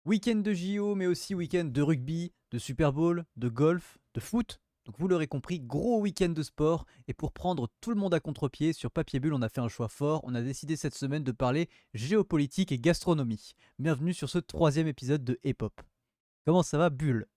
Week-end de JO, mais aussi week-end de rugby, de Super Bowl, de golf, de foot. Donc vous l'aurez compris, gros week-end de sport. Et pour prendre tout le monde à contre-pied, sur Papier Bulle, on a fait un choix fort. On a décidé cette semaine de parler géopolitique et gastronomie. Bienvenue sur ce troisième épisode de Hip Hop. Comment ça va, Bulle?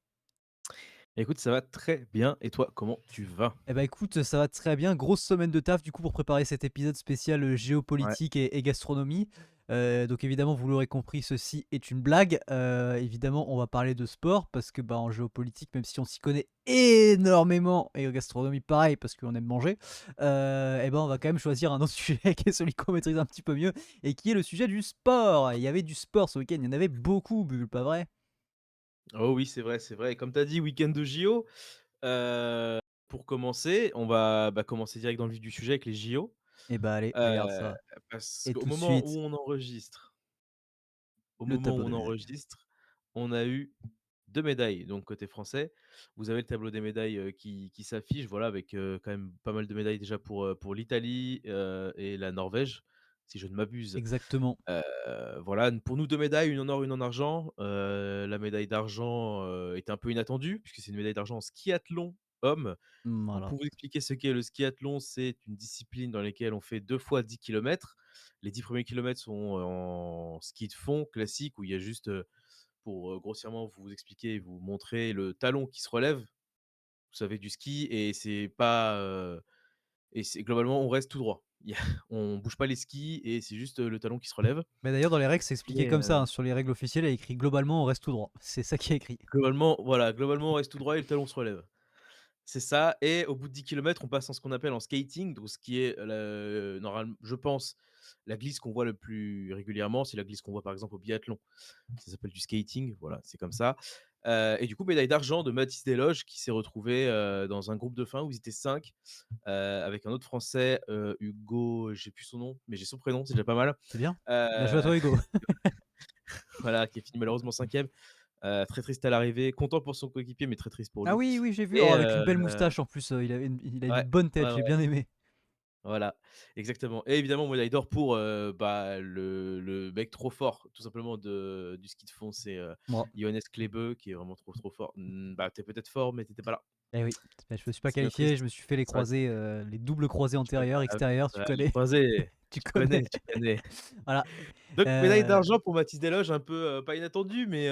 Écoute, ça va très bien et toi, comment tu vas? Eh bah écoute, ça va très bien. Grosse semaine de taf du coup pour préparer cet épisode spécial Ouais. géopolitique et gastronomie. Donc évidemment, vous l'aurez compris, ceci est une blague. Évidemment, on va parler de sport parce que bah, en géopolitique, même si on s'y connaît énormément, et en gastronomie pareil parce qu'on aime manger, et ben on va quand même choisir un autre sujet qui est celui qu'on maîtrise un petit peu mieux et qui est le sujet du sport. Il y avait du sport ce week-end, il y en avait beaucoup, Bulle, pas vrai? Oh oui, c'est vrai, c'est vrai et comme tu as dit, week-end de JO, heu, pour commencer, on va, commencer direct dans le vif du sujet avec les JO, Eh bah allez, regarde heu, ça. parce Et qu'au tout de moment où suite, on enregistre au le moment tableau où des on médailles. enregistre, on a eu 2 médailles, donc côté français. Vous avez le tableau des médailles, qui s'affiche, voilà, avec, quand même pas mal de médailles déjà pour l'Italie, et la Norvège, si je ne m'abuse. Exactement. Voilà, pour nous 2 médailles, une en or, une en argent. La médaille d'argent, était un peu inattendue puisque c'est une médaille d'argent en skiathlon homme. Donc Voilà. pour vous expliquer ce qu'est le skiathlon, c'est une discipline dans laquelle on fait 2 fois 10 kilomètres. Les 10 premiers kilomètres sont en ski de fond classique où il y a juste, pour, grossièrement vous expliquer et vous montrer le talon qui se relève. Vous savez du ski et c'est pas, et c'est globalement on reste tout droit. Il y a on bouge pas les skis et c'est juste, le talon qui se relève Mais d'ailleurs, dans les règles, c'est expliqué et comme ça, hein. Sur les règles officielles, il y a écrit globalement, on reste tout droit. C'est ça qui est écrit. globalement, voilà, globalement, on reste tout droit et le talon se relève. C'est ça et au bout de 10 kilomètres, on passe en ce qu'on appelle en skating, donc ce qui est le je pense, la glisse qu'on voit le plus régulièrement, c'est la glisse qu'on voit par exemple au biathlon. Ça s'appelle du skating, voilà, c'est comme ça. Et du coup, médaille d'argent de Mathis Desloges qui s'est retrouvé, dans un groupe de fin où ils étaient 5, avec un autre Français, Hugo, j'ai plus son nom, mais j'ai son prénom, c'est déjà pas mal. C'est bien. Bien joué à Heu, toi, Hugo. voilà, qui est fini malheureusement 5e. Très triste à l'arrivée, content pour son coéquipier, mais très triste pour Ah lui oui, oui, j'ai vu. Oh, et avec une belle moustache en plus. Il a une ouais, bonne tête. ouais, J'ai ouais, bien aimé. voilà, exactement et évidemment médaille d'or pour, le mec trop fort, tout simplement du ski de fond, c'est, Moi. Johannes Klebe qui est vraiment trop, trop fort. Bah, tu es peut-être fort, mais tu étais pas là. Eh oui. Bah, je me suis pas C'est bien qualifié. triste. Je me suis fait les C'est vrai, croisés, les doubles croisés antérieurs, extérieurs. Tu les connais. croisés, Tu tu connais. connais, tu connais. Voilà. Donc médaille Euh, d'argent pour Mathis Desloges, un peu, pas inattendue, mais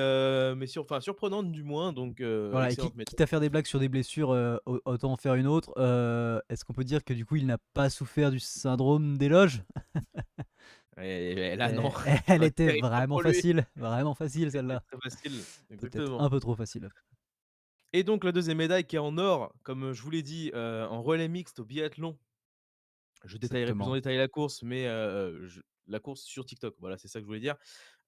surprenante du moins, donc voilà. Et excellente médaille. quitte à faire des blagues sur des blessures, autant en faire une autre. Est-ce qu'on peut dire que du coup, il n'a pas souffert du syndrome des loges? Et là non, Elle ouais, était terrible pour lui, vraiment facile c'était celle-là. très facile, Peut-être exactement. un peu trop facile. Et donc la deuxième médaille qui est en or, comme, je vous l'ai dit, en relais mixte au biathlon. Je détaillerai plus en Exactement. détail la course, mais je la course sur TikTok, voilà, c'est ça que je voulais dire.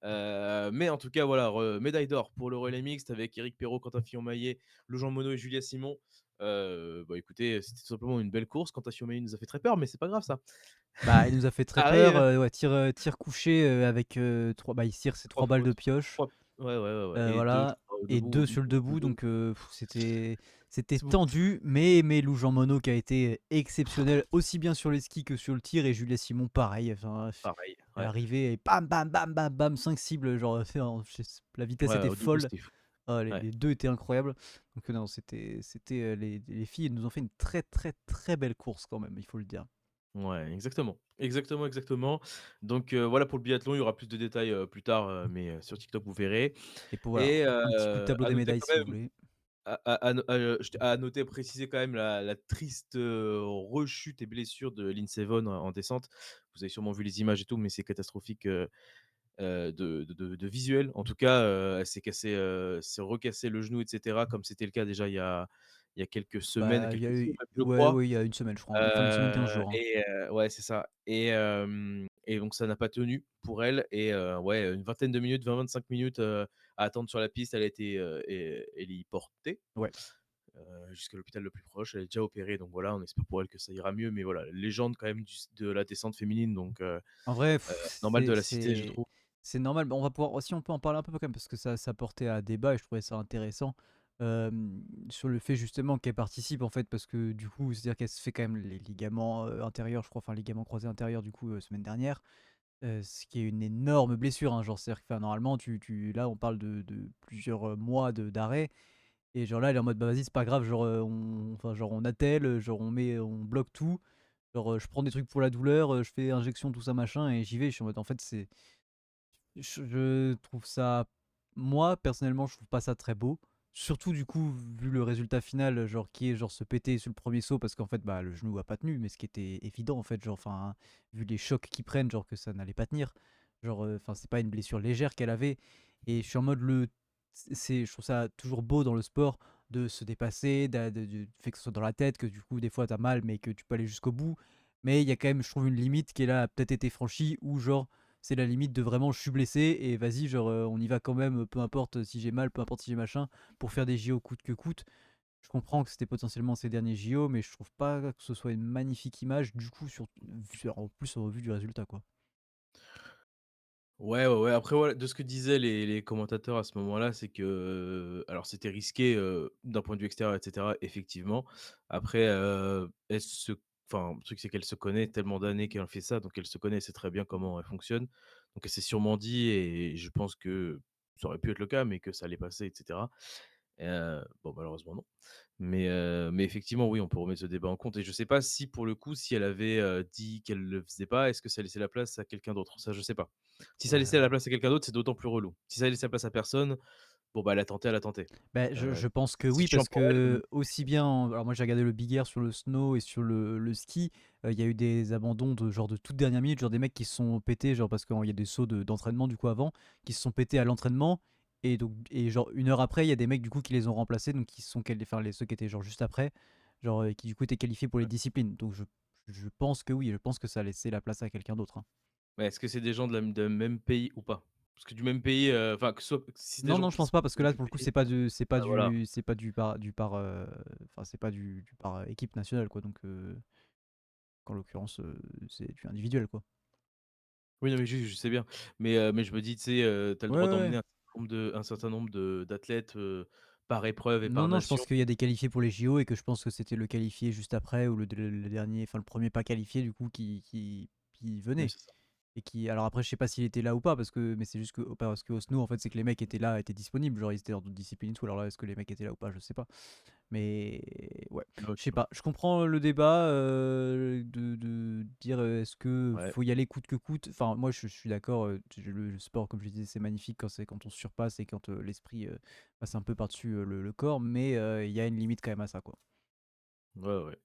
Mais en tout cas, voilà, médaille d'or pour le relais mixte avec Éric Perrault, Quentin Fillon-Maillet, Jean Monod et Julia Simon. Bah, écoutez, c'était tout simplement une belle course. Quentin Fillon-Maillet nous a fait très peur, mais c'est pas grave ça. Bah, il nous a fait très Ça peur, arrive. ouais, tir couché, avec, 3 bah, il tire ses 3 3 balles fois de pioche, 3 ouais, ouais, ouais, ouais et 2 je voilà, crois au et debout, 2 2 sur le au debout, debout. donc c'était C'est beaucoup, tendu, mais Lou Jean Monod qui a été exceptionnel aussi bien sur les skis que sur le tir, et Julia Simon pareil, enfin, pareil, elle est ouais. arrivée et bam, bam, bam, bam, bam, 5 cibles, genre, la vitesse Ouais, était au debout, folle. c'était fou. Ah, les Ouais. les 2 étaient incroyables, donc non, les filles, elles nous ont fait une très, très, très belle course quand même, il faut le dire. Ouais, exactement. Exactement, exactement. Donc voilà pour le biathlon, il y aura plus de détails, plus tard, mais sur TikTok, vous verrez Et pour voilà, et un petit coup de tableau à des noter médailles quand si vous même, voulez. à noter, préciser quand même la triste, rechute et blessure de Lindsey Vonn en descente. Vous avez sûrement vu les images et tout, mais c'est catastrophique, de visuel. En tout cas, elle s'est recassé le genou et cetera, comme c'était le cas déjà il y a quelques semaines, Bah, il y a quelques jours eu même, je ouais, crois. oui, il y a une semaine, je crois, hein, fin de semaine, 15 jours, hein. Ouais, c'est ça et donc ça n'a pas tenu pour elle et ouais, une vingtaine de minutes, 20-25 minutes, à attendre sur la piste. Elle a été, héliportée, Ouais. jusqu'à l'hôpital le plus proche. Elle est déjà opérée, donc voilà, on espère pour elle que ça ira mieux, mais voilà, légende quand même de la descente féminine, donc En vrai, normal de la citer, je trouve. c'est normal. Bah, on va pouvoir si on peut en parler un peu quand même parce que ça portait à débat et je trouvais ça intéressant, sur le fait justement qu'elle participe en fait parce que du coup, c'est-à-dire qu'elle se fait quand même les ligaments, antérieurs, je crois, enfin ligaments croisés antérieurs du coup, semaine dernière. Ce qui est une énorme blessure, hein, genre c'est-à-dire que, enfin, normalement tu là on parle de plusieurs, mois d'arrêt et genre là, elle est en mode: «Bah, vas-y, c'est pas grave, genre, on attelle, genre on bloque tout, genre, je prends des trucs pour la douleur, je fais injection tout ça machin et j'y vais». Je suis en mode en fait c'est je trouve ça moi personnellement, je trouve pas ça très beau. Surtout du coup, vu le résultat final, genre qui est genre se péter sur le premier saut parce qu'en fait, bah, le genou a pas tenu, mais ce qui était évident en fait, genre enfin, vu les chocs qu'ils prennent, genre que ça n'allait pas tenir. Genre, enfin, c'est pas une blessure légère qu'elle avait et je suis en mode je trouve ça toujours beau dans le sport de se dépasser, du fait que ce soit dans la tête, que du coup des fois t'as mal, mais que tu peux aller jusqu'au bout. Mais il y a quand même, je trouve, une limite qui est là, a peut-être été franchie, où genre c'est la limite de vraiment je suis blessé et vas-y, genre on y va quand même, peu importe si j'ai mal, peu importe si j'ai machin, pour faire des JO coûte que coûte. Je comprends que c'était potentiellement ses derniers JO, mais je trouve pas que ce soit une magnifique image, du coup, en plus au vu du résultat, quoi. Ouais, ouais, ouais, après, ouais, de ce que disaient les commentateurs à ce moment-là, c'est que, alors c'était risqué, d'un point de vue extérieur et cetera, effectivement. Après, elle se enfin, le truc, c'est qu'elle se connaît, tellement d'années qu'elle fait ça, donc elle se connaît, elle sait très bien comment elle fonctionne. Donc elle s'est sûrement dit et je pense que ça aurait pu être le cas, mais que ça allait passer et cetera. Bon, malheureusement non. Mais effectivement, oui, on peut remettre ce débat en compte et je sais pas si pour le coup, si elle avait, dit qu'elle le faisait pas, est-ce que ça laissait la place à quelqu'un d'autre? Ça, je sais pas. Si ça laissait Ouais. la place à quelqu'un d'autre, c'est d'autant plus relou. Si ça laissait la place à personne, bon, bah, elle a tenté, elle a tenté. Bah, je pense que C'est oui, chiant parce pour elle, que aussi bien alors moi j'ai regardé le Big Air sur le snow et sur le ski, il y a eu des abandons de genre de toute dernière minute, genre des mecs qui se sont pétés, genre parce qu'il y a des sauts d'entraînement du coup avant, qui se sont pétés à l'entraînement et donc et genre 1 heure après, il y a des mecs du coup qui les ont remplacés, donc qui sont enfin ceux qui étaient genre juste après, genre qui du coup étaient qualifiés pour les ouais. disciplines. Donc je pense que oui, je pense que ça a laissé la place à quelqu'un d'autre, hein. Mais est-ce que c'est des gens de même pays ou pas? Parce que du même pays, enfin, que ce soit si c'est des Non, gens non, je qui pense sont pas parce que du là même pour le coup pays, c'est pas bah, voilà. enfin c'est pas du par équipe nationale quoi, donc qu'en l'occurrence, c'est du individuel, quoi. Oui, non, mais je sais bien. Mais je me dis, tu sais, tu as le Ouais, droit ouais, ouais. d'emmener un certain nombre de d'athlètes, par épreuve et Non, par non, je nation. pense qu'il y a des qualifiés pour les JO et que je pense que c'était le qualifié juste après ou le dernier, enfin le premier pas qualifié du coup qui Oui, venait. c'est ça. Et qui alors après je sais pas s'il était là ou pas parce que mais c'est juste que parce qu'au snow en fait c'est que les mecs étaient là, étaient disponibles, genre ils étaient dans d'autres disciplines et tout. Alors là est-ce que les mecs étaient là ou pas, je sais pas. Mais ouais, je sais OK. pas. Je comprends le débat de dire est-ce que Ouais. faut y aller coûte que coûte. Enfin, moi je suis d'accord. Le sport, comme je disais, c'est magnifique quand on se surpasse et quand l'esprit passe un peu par-dessus le corps, mais il y a une limite quand même à ça, quoi. Ouais, ouais.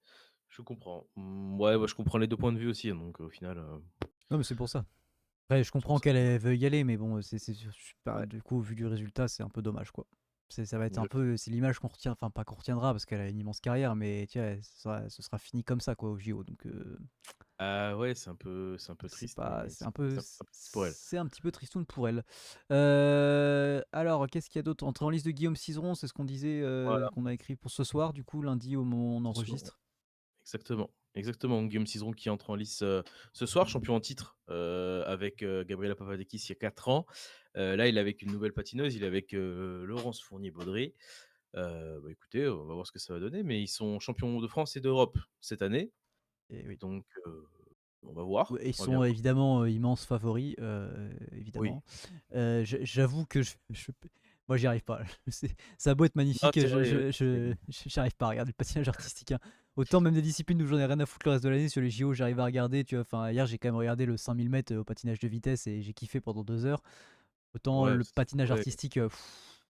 Je comprends. Ouais, ouais, je comprends les 2 points de vue aussi, hein, donc au final, Non, mais c'est pour ça. Après, je c'est pour comprends ça que qu'elle veuille y aller, mais bon, je sais pas, ouais, du coup, vu du résultat, c'est un peu dommage, quoi. Ça va être un exactement. peu, c'est l'image qu'on retient, enfin pas qu'on retiendra parce qu'elle a une immense carrière, mais tu vois, ce sera fini comme ça, quoi, au JO. Donc, Ah ouais, c'est un peu c'est triste, pas, mais c'est c'est un peu triste pour elle. un petit peu tristoun pour elle. Alors, qu'est-ce qu'il y a d'autre? Entrer en liste de Guillaume Cizeron, c'est ce qu'on disait, Voilà, qu'on a écrit pour ce soir, du coup, lundi au moment où on ce soir, ouais. enregistre. Exactement, exactement. Guillaume Cizeron qui entre en lice, ce soir, champion en titre, avec, Gabriela Papadakis il y a 4 ans. Là, il est avec une nouvelle patineuse, il est avec, Laurence Fournier-Baudry. Bah, écoutez, on va voir ce que ça va donner, mais ils sont champions de France et d'Europe cette année, Et oui. donc on va voir, Ouais, ils on va bien sont voir. évidemment immenses favoris, Oui. évidemment. J'avoue que moi, j'y arrive pas. Ça a beau être Non, magnifique, c'est vrai, ouais, c'est j'y arrive pas à regarder le patinage artistique, hein. Autant même des disciplines où j'en ai rien à foutre le reste de l'année, sur les JO, j'arrive à regarder, tu vois. Enfin, hier, j'ai quand même regardé le 5000 mètres au patinage de vitesse et j'ai kiffé pendant 2 heures. Autant ouais, le ça patinage ouais. artistique,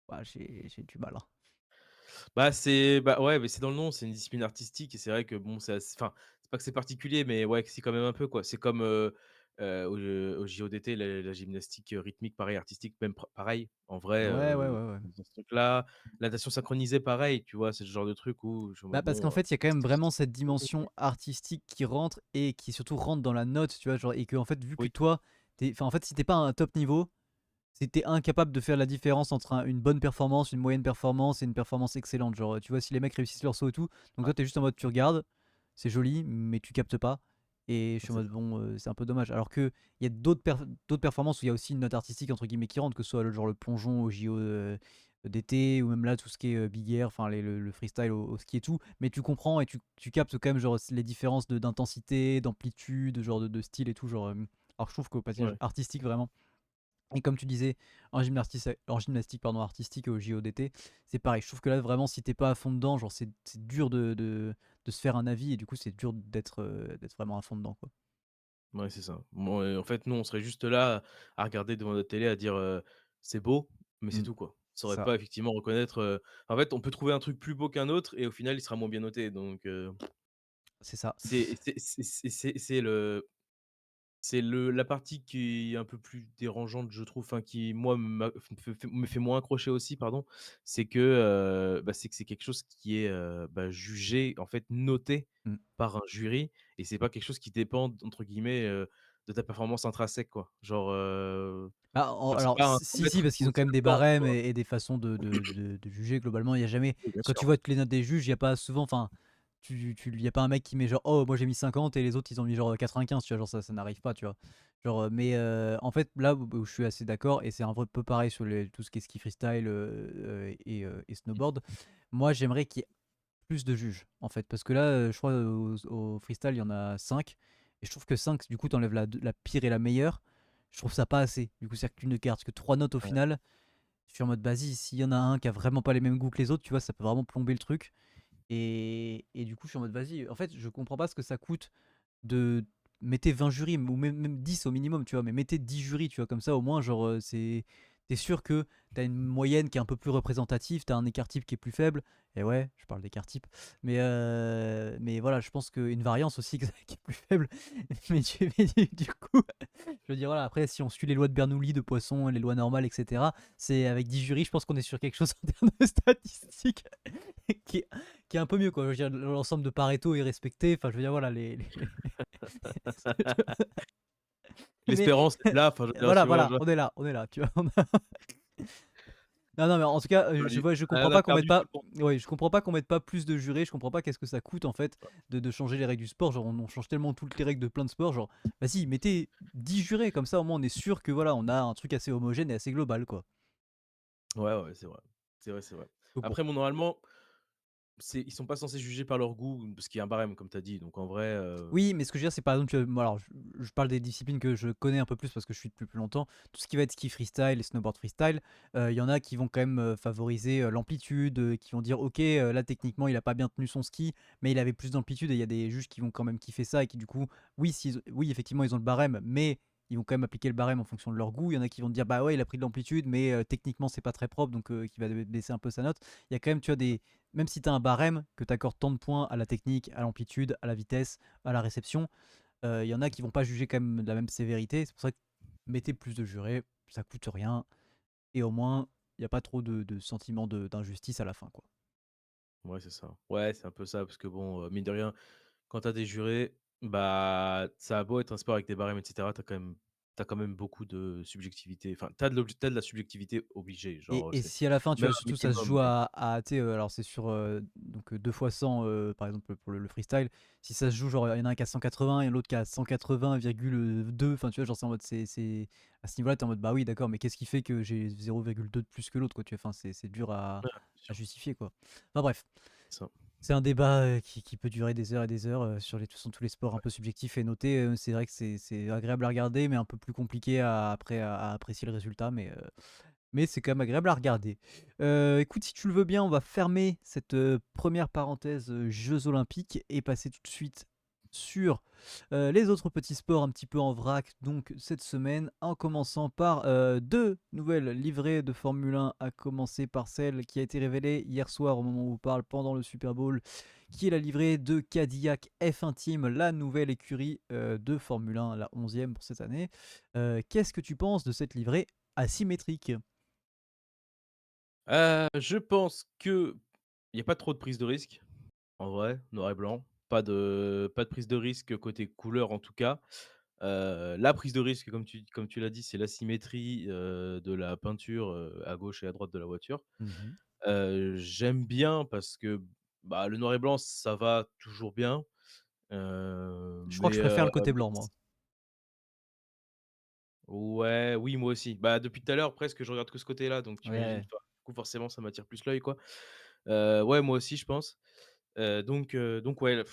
bah, j'ai du mal, hein. Bah, ouais, mais c'est dans le nom, c'est une discipline artistique et c'est vrai que bon, c'est ass enfin, c'est pas que c'est particulier, mais ouais, que c'est quand même un peu, quoi. C'est comme, aux JO d'été, la gymnastique, rythmique, pareil, artistique, même pareil, en vrai, Ouais, ouais, ouais, ouais. dans ce truc-là. La natation synchronisée, pareil, tu vois? C'est ce genre de truc où je suis en Bah, mode parce qu'en bon, fait, il y a quand même vraiment cette dimension artistique qui rentre et qui surtout rentre dans la note, tu vois, genre, et que en fait, vu que oui, toi, enfin, en fait, si t'es pas à un top niveau, si t'es incapable de faire la différence entre une bonne performance, une moyenne performance et une performance excellente, genre, tu vois, si les mecs réussissent leur saut et tout, donc ouais, toi, t'es juste en mode, tu regardes, c'est joli, mais tu captes pas. Et je suis en c'est mode, ça. bon, c'est un peu dommage. Alors que il y a d'autres performances où il y a aussi une note artistique, entre guillemets, qui rentre, que ce soit genre le plongeon au JO d'été, ou même là, tout ce qui est big air, enfin, le freestyle au ski et tout. Mais tu comprends et tu captes quand même, genre, les différences d'intensité, d'amplitude, genre de style et tout, genre. Alors je trouve qu'au patinage Ouais. artistique vraiment et comme tu disais, en gymnastique pardon, artistique au JO d'été, c'est pareil. Je trouve que là vraiment si tu pas à fond dedans, genre c'est dur de se faire un avis et du coup c'est dur d'être vraiment à fond dedans, quoi. Ouais, c'est ça. Bon, en fait, nous, on serait juste là à regarder devant notre télé, à dire, «C'est beau», mais c'est Mmh, tout, quoi. On c'est saurait ça, pas effectivement reconnaître, en fait, on peut trouver un truc plus beau qu'un autre et au final, il sera moins bien noté donc c'est ça. c'est la partie qui est un peu plus dérangeante, je trouve, enfin qui moi me fait moins accrocher aussi, pardon. C'est que, c'est que c'est quelque chose qui est, jugé, en fait, noté Mmh. par un jury et c'est pas quelque chose qui dépend entre guillemets, «de ta performance intrinsèque» quoi. Bah, Genre c'est alors pas un si, paramètre si, qu'il parce qu'ils faut ont quand même des absolument, tu barèmes vois? et des façons de juger globalement. Il y a jamais Oui, bien quand tu sûr. vois toutes les notes des juges, il y a pas souvent enfin, il y a pas un mec qui met genre: «Oh moi j'ai mis 50 et les autres ils ont mis genre 95», tu vois? Genre ça n'arrive pas, tu vois? Genre, en fait là où je suis assez d'accord et c'est un vrai peu pareil sur les tout ce qui est ski freestyle, et snowboard. Moi j'aimerais qu'il y ait plus de juges, en fait, parce que là, je crois au freestyle, il y en a 5 et je trouve que 5 du coup, tu enlèves la pire et la meilleure. Je trouve ça pas assez. Du coup, c'est qu'une carte, parce que 3 notes au Ouais. final, je suis en mode, vas-y, s'il y en a un qui a vraiment pas les mêmes goûts que les autres, tu vois, ça peut vraiment plomber le truc et du coup, je suis en mode, vas-y, en fait, je comprends pas ce que ça coûte de mettez 20 jurys ou même 10 au minimum, tu vois, mais mettez 10 jurys, tu vois, comme ça au moins, genre, t'es sûr que t'as une moyenne qui est un peu plus représentative, t'as un écart type qui est plus faible, et ouais, je parle d'écart type, mais voilà, je pense qu'une variance aussi qui est plus faible, mais du coup, je veux dire, voilà, après, si on suit les lois de Bernoulli, de Poisson, les lois normales, etc., c'est avec 10 jurys, je pense qu'on est sur quelque chose en termes de statistiques qui est, qui est un peu mieux, quoi. Je veux dire, l'ensemble de Pareto est respecté, enfin, je veux dire, voilà, mais L'espérance est là, enfin je veux dire, voilà, tu vois? voilà, on est là, tu vois? Non, non, mais en tout cas, je comprends Rien n'a pas qu'on mette perdu tout pas le monde. oui, je comprends pas qu'on mette pas plus de jurés, je comprends pas qu'est-ce que ça coûte, en fait, de changer les règles du sport. Genre, on change tellement toutes les règles de plein de sports, genre, vas-y, mettez 10 jurés, comme ça, au moins, on est sûr que, voilà, on a un truc assez homogène et assez global, quoi. Ouais, ouais, c'est vrai. C'est vrai, c'est vrai. Donc bon. Après bon, normalement, ils sont pas censés juger par leur goût, parce qu'il y a un barème comme tu as dit, donc en vrai, Oui, mais ce que je veux dire, c'est par exemple, moi, alors, je parle des disciplines que je connais un peu plus parce que je suis depuis plus longtemps. Tout ce qui va être ski freestyle et snowboard freestyle, il y en a qui vont quand même favoriser l'amplitude, qui vont dire, ok, là techniquement, il a pas bien tenu son ski, mais il avait plus d'amplitude et il y a des juges qui vont quand même kiffer ça et qui du coup, oui, oui, effectivement, ils ont le barème, mais ils vont quand même appliquer le barème en fonction de leur goût. Il y en a qui vont dire, bah ouais, il a pris de l'amplitude, mais techniquement, c'est pas très propre, donc qui va baisser un peu sa note. Il y a quand même, tu vois, même si tu as un barème, que tu accordes tant de points à la technique, à l'amplitude, à la vitesse, à la réception, il y en a qui vont pas juger quand même de la même sévérité. C'est pour ça que mettez plus de jurés, ça coûte rien, et au moins, il n'y a pas trop de sentiment d'injustice à la fin, quoi. ouais, c'est ça. Ouais, c'est un peu ça, parce que bon, mine de rien, quand tu as des jurés, bah, ça a beau être un sport avec des barèmes et cetera, tu quand même beaucoup de subjectivité. Enfin, tu as de la subjectivité obligée, genre, Et c'est si à la fin, tu même vois, un surtout ça se minimum, joue mais tu sais, alors c'est sur donc 2 fois 100, par exemple pour le freestyle, si ça se joue, genre il y en a un qui a 180 et l'autre qui a 180,2, enfin tu vois, genre c'est en mode, à ce niveau-là, t'es en mode bah oui, d'accord, mais qu'est-ce qui fait que j'ai 0,2 de plus que l'autre, quoi, tu vois, enfin c'est dur ouais, bien à sûr, justifier, quoi. Enfin bref, c'est ça. c'est un débat qui peut durer des heures et des heures sur de toute façon, tous les sports un peu subjectifs et notés. C'est vrai que c'est agréable à regarder, mais un peu plus compliqué après à apprécier le résultat, mais c'est quand même agréable à regarder. Écoute, si tu le veux bien, on va fermer cette première parenthèse Jeux Olympiques et passer tout de suite sur les autres petits sports un petit peu en vrac. Donc cette semaine, en commençant par deux nouvelles livrées de Formule 1, à commencer par celle qui a été révélée hier soir au moment où on parle pendant le Super Bowl, qui est la livrée de Cadillac F1 Team, la nouvelle écurie de Formule 1, la 11e pour cette année. Qu'est-ce que tu penses de cette livrée asymétrique? Je pense qu'il y a pas trop de prise de risque, en vrai, noir et blanc. Pas de prise de risque côté couleur, en tout cas. La prise de risque, comme tu l'as dit, c'est l'asymétrie, de la peinture, à gauche et à droite de la voiture. Mhm. J'aime bien parce que, bah, le noir et blanc, ça va toujours bien, Je crois que je préfère le côté mais blanc, moi. ouais, oui, moi aussi. Bah, depuis tout à l'heure, presque, je regarde que ce côté-là, donc tu imagines, Ouais. enfin, du coup, forcément, ça m'attire plus l'œil, quoi. Ouais, moi aussi, je pense. Donc ouais,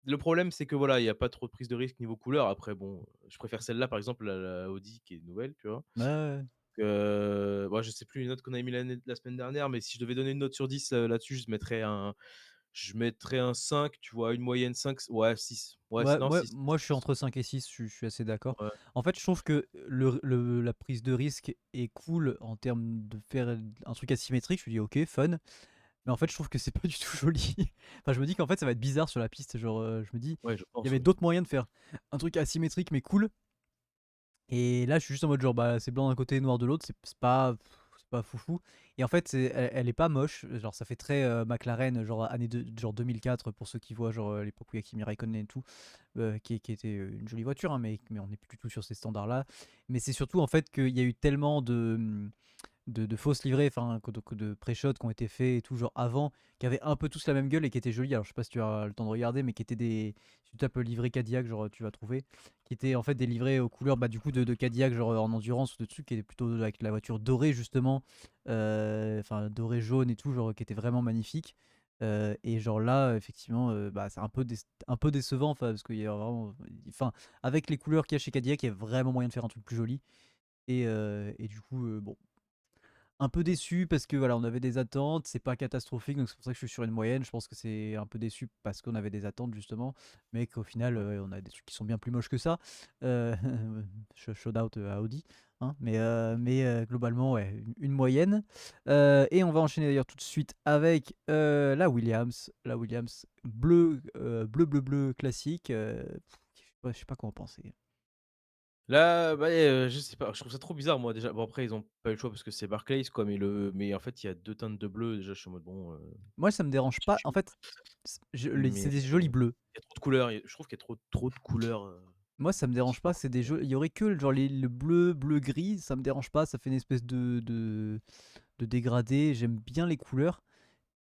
le problème, c'est que voilà, il y a pas trop de prise de risque niveau couleur. Après bon, je préfère celle-là par exemple, la Audi qui est nouvelle, tu vois? Ouais, ouais, ouais. Bah, je sais plus les notes qu'on avait mis la semaine dernière, mais si je devais donner une note sur 10, là-dessus, je mettrais un 5, tu vois? Une moyenne 5, ouais 6. Ouais, Ouais, non moi 6, moi je suis entre 5 et 6, je suis assez d'accord. ouais. En fait, je trouve que la prise de risque est cool en termes de faire un truc asymétrique. Je me dis: «OK, fun», mais en fait, je trouve que c'est pas du tout joli. Enfin, je me dis qu'en fait, ça va être bizarre sur la piste, genre, je me dis: Ouais, je «Il y pense, avait oui. d'autres moyens de faire un truc asymétrique mais cool», et là, je suis juste en mode genre, bah, c'est blanc d'un côté, noir de l'autre, c'est pas foufou, et en fait, elle est pas moche, genre ça fait très, McLaren, genre année de genre 2004 pour ceux qui voient, genre, l'époque où il y a Kimi Raikkonen et tout, qui était, une jolie voiture, hein, mais on n'est plus du tout sur ces standards-là. Mais c'est surtout en fait qu'il y a eu tellement de fausses livrées, enfin de pré-shots qui ont été faits et tout, genre avant, qui avaient un peu tous la même gueule et qui étaient jolis. Alors je sais pas si tu as le temps de regarder, mais qui étaient des. Si tu tapes livré Cadillac, genre tu vas trouver, qui étaient en fait des livrées aux couleurs bah, du coup de Cadillac, genre en endurance ou de dessus, qui étaient plutôt avec la voiture dorée justement, enfin doré jaune et tout, genre qui était vraiment magnifique. Et genre là, effectivement, bah, c'est un peu décevant, parce qu'il y a vraiment, enfin, avec les couleurs qu'il y a chez Cadillac, il y a vraiment moyen de faire un truc plus joli. Et du coup, bon, un peu déçu parce que voilà, on avait des attentes, c'est pas catastrophique, donc c'est pour ça que je suis sur une moyenne. Je pense que c'est un peu déçu parce qu'on avait des attentes justement, mais qu'au final, Ouais. on a des trucs qui sont bien plus moches que ça. Euh, shout out à Audi, hein, mais globalement, ouais, une moyenne. Et on va enchaîner d'ailleurs tout de suite avec la Williams bleu, bleu, bleu, bleu classique. Je sais pas quoi en penser. Là, bah, je sais pas, je trouve ça trop bizarre moi déjà. Bon après ils ont pas eu le choix parce que c'est Barclays quoi, mais en fait il y a 2 teintes de bleu déjà je suis en mode bon, Moi, ça me dérange pas. En chou fait, mais c'est des jolis bleus. il y a trop de couleurs, je trouve qu'il y a trop de couleurs, Moi, ça me dérange pas, différentes. c'est des jeux. Il y aurait que genre le bleu, bleu gris, ça me dérange pas, ça fait une espèce de dégradé. J'aime bien les couleurs.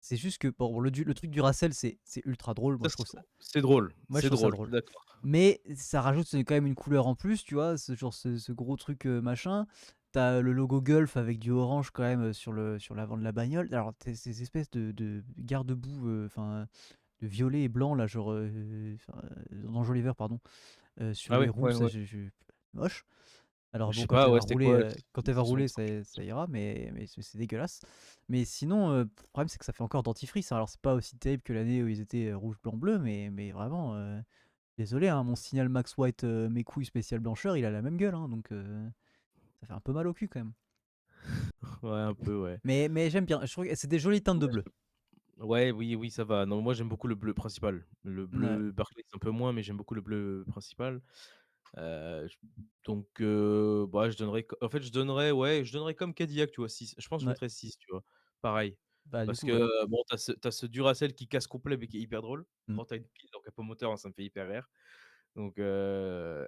C'est juste que bon, le truc du Racel, c'est ultra drôle. Moi, Ça je trouve ça, c'est drôle, je drôle. suis d'accord. Mais ça rajoute quand même une couleur en plus, tu vois, ce gros truc machin. T'as le logo Gulf avec du orange quand même sur l'avant de la bagnole. Alors, t'as ces espèces de garde-boue, enfin, de violet et blanc, là, genre, d'enjoliveur, pardon, sur Ah les ouais, roues, ouais, ça, ouais. moche. Alors Je bon, sais pas, ouais, c'était quoi? quand Une elle va fonction rouler, de sortie. ça ira, mais c'est dégueulasse. Mais sinon, le problème, c'est que ça fait encore dentifrice, hein. Alors, c'est pas aussi terrible que l'année où ils étaient rouge, blanc, bleu, mais vraiment, désolé, hein, mon signal Max White, mes couilles spécial blancheur, il a la même gueule, hein, donc ça fait un peu mal au cul quand même. Ouais, un peu, ouais. Mais j'aime bien, je trouve que c'est des jolies teintes de bleu. Ouais, oui, oui, ça va. Non, moi j'aime beaucoup le bleu principal. Le Ouais, bleu Barclays un peu moins, mais j'aime beaucoup le bleu principal. J donc bah, je donnerais comme Cadillac, tu vois, 6. Je pense que je ouais. mettrais 6, tu vois? Pareil. Bah, du Parce coup, que, ouais. bon, tu as ce Duracell qui casse complet, mais qui est hyper drôle. Mm. Quand tu as une pile dans le capot moteur, hein, ça me fait hyper rire. Donc Non, et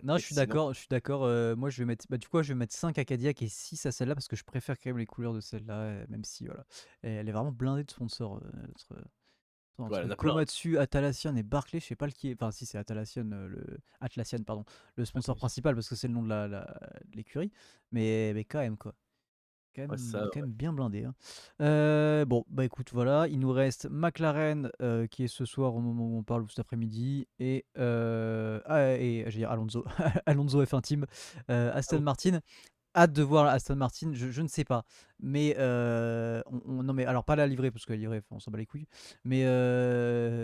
sinon je suis d'accord. Moi, je vais mettre, bah, du coup, je vais mettre 5 à Cadillac et 6 à celle-là parce que je préfère quand même les couleurs de celle-là, même si, voilà. Et elle est vraiment blindée de sponsors. ouais, il y Entre en a plein. Komatsu, Atlassian et Barclay, je sais pas lequel est. Enfin, si c'est Atlassian, Atlassian, pardon, le sponsor Attention. principal parce que c'est le nom de de l'écurie. Mais quand même, quoi. Ouais, ça, Quand ouais. même bien blindé, hein. Bon, bah écoute, voilà, il nous reste McLaren qui est ce soir au moment où on parle, ou cet après-midi, et j'ai dire Alonso, Alonso F1 Team, Aston Allons. Martin. Hâte de voir Aston Martin, je ne sais pas. Mais, non, mais alors pas la livrée, parce que la livrée, on s'en bat les couilles. Mais,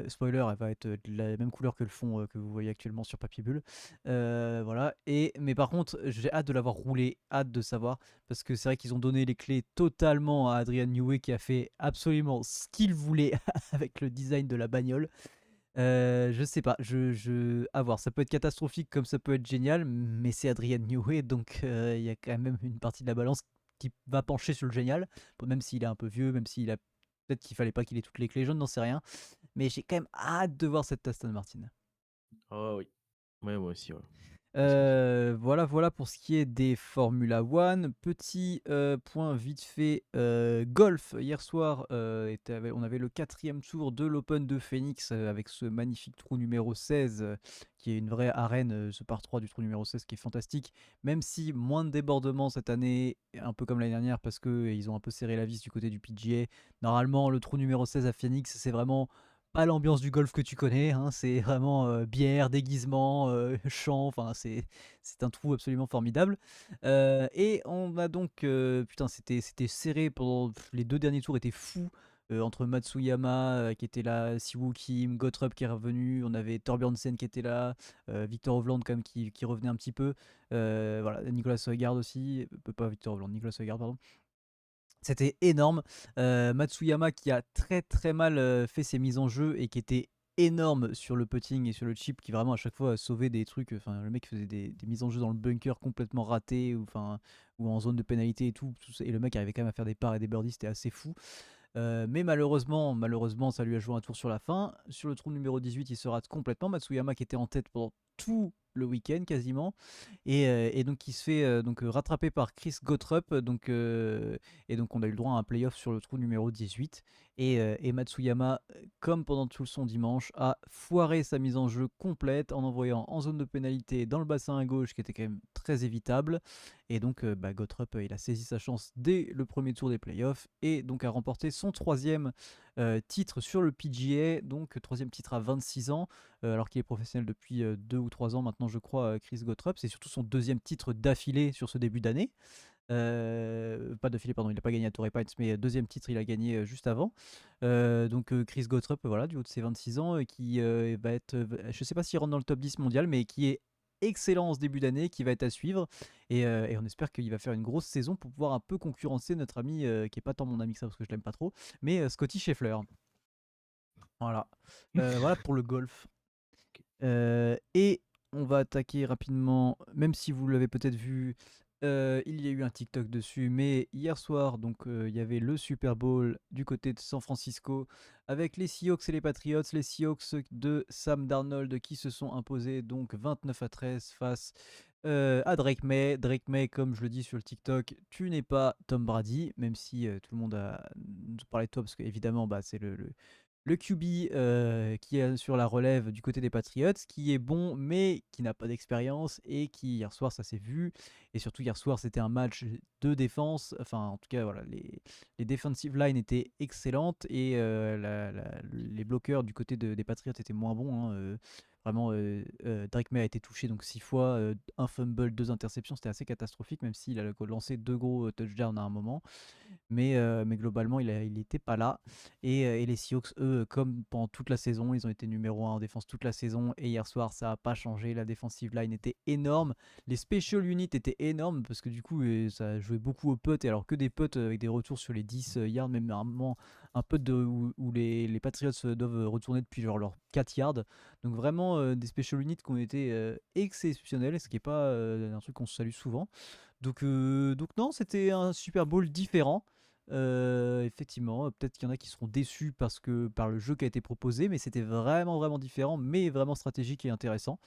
spoiler, elle va être de la même couleur que le fond que vous voyez actuellement sur Papier Bulle. Voilà. Mais par contre, j'ai hâte de l'avoir roulé, hâte de savoir. Parce que c'est vrai qu'ils ont donné les clés totalement à Adrian Newey qui a fait absolument ce qu'il voulait avec le design de la bagnole. Je sais pas, à voir. Ça peut être catastrophique comme ça peut être génial, mais c'est Adrian Newey, donc il y a quand même une partie de la balance qui va pencher sur le génial, même s'il est un peu vieux, même s'il a peut-être qu'il fallait pas qu'il ait toutes les clés jaunes, n'en sais rien. Mais j'ai quand même hâte de voir cette Aston Martin. Ah oui. Ouais, moi aussi, ouais. Aussi, aussi. Voilà, voilà pour ce qui est des Formula One. Petit point vite fait, golf. Hier soir, on avait le quatrième tour de l'Open de Phoenix avec ce magnifique trou numéro 16 qui est une vraie arène, ce par 3 du trou numéro 16 qui est fantastique. Même si moins de débordements cette année, un peu comme l'année dernière parce qu'ils ont un peu serré la vis du côté du PGA. Normalement, le trou numéro 16 à Phoenix, c'est vraiment pas l'ambiance du golf que tu connais, hein, c'est vraiment, bière, déguisement, chant, enfin c'est un trou absolument formidable. Et on a donc, putain c'était serré pendant les 2 derniers tours étaient fous, entre Matsuyama, qui était là, Siwoo Kim, Gottrup qui est revenu, on avait Thorbjornsen qui était là, Victor Hovland quand même qui revenait un petit peu, voilà, Nicolas Højgaard aussi, pas Victor Hovland, Nicolas Højgaard pardon. C'était énorme. Matsuyama qui a très très mal fait ses mises en jeu et qui était énorme sur le putting et sur le chip, qui vraiment à chaque fois sauvait des trucs. Enfin, le mec faisait des mises en jeu dans le bunker complètement ratées ou, enfin, ou en zone de pénalité et tout ça. Et le mec arrivait quand même à faire des parts et des birdies, c'était assez fou. Mais malheureusement, ça lui a joué un tour sur la fin. Sur le trou numéro 18, il se rate complètement. Matsuyama qui était en tête pendant tout le week-end quasiment. Et donc il se fait rattraper par Chris Gottrup. Et donc on a eu le droit à un playoff sur le trou numéro 18. Et Matsuyama, comme pendant tout son dimanche, a foiré sa mise en jeu complète en envoyant en zone de pénalité dans le bassin à gauche, qui était quand même très évitable. Et donc Gottrup, il a saisi sa chance dès le premier tour des playoffs et donc a remporté son troisième titre sur le PGA, donc troisième titre à 26 ans, alors qu'il est professionnel depuis 2 ou 3 ans maintenant, je crois, Chris Gottrup. C'est surtout son deuxième titre d'affilée sur ce début d'année. Pas d'affilée, pardon, il n'a pas gagné à Torrey Pines, mais deuxième titre, il a gagné juste avant. Chris Gottrup, voilà, du haut de ses 26 ans, qui va être, je ne sais pas s'il rentre dans le top 10 mondial, mais qui est excellent en ce début d'année, qui va être à suivre. Et on espère qu'il va faire une grosse saison pour pouvoir un peu concurrencer notre ami, qui est pas tant mon ami que ça parce que je l'aime pas trop, mais Scotty Scheffler. Voilà. Voilà pour le golf. Et on va attaquer rapidement, même si vous l'avez peut-être vu, il y a eu un TikTok dessus, mais hier soir, donc il y avait le Super Bowl du côté de San Francisco avec les Seahawks et les Patriots. Les Seahawks de Sam Darnold qui se sont imposés donc 29-13 face à Drake May. Drake May, comme je le dis sur le TikTok, tu n'es pas Tom Brady, même si tout le monde a parlé de toi, parce qu'évidemment, bah, c'est le QB qui est sur la relève du côté des Patriots, qui est bon mais qui n'a pas d'expérience et qui hier soir ça s'est vu. Et surtout hier soir c'était un match de défense, enfin en tout cas voilà, les defensive line étaient excellentes et les bloqueurs du côté des Patriots étaient moins bons, hein, vraiment, Drake May a été touché donc 6 fois, un fumble, 2 interceptions, c'était assez catastrophique même s'il a lancé 2 gros touchdowns à un moment. Mais globalement, il était pas là. Et les Seahawks, eux, comme pendant toute la saison, ils ont été numéro 1 en défense toute la saison. Et hier soir, ça n'a pas changé. La defensive line était énorme. Les special units étaient énormes parce que du coup, ça jouait beaucoup aux putts. Et alors que des putts avec des retours sur les 10 yards, même un putt où les Patriots doivent retourner depuis genre leurs 4 yards. Donc vraiment des special units qui ont été exceptionnels, ce qui n'est pas un truc qu'on se salue souvent. Donc non, c'était un Super Bowl différent. Effectivement, peut-être qu'il y en a qui seront déçus par le jeu qui a été proposé, mais c'était vraiment vraiment différent, mais vraiment stratégique et intéressant.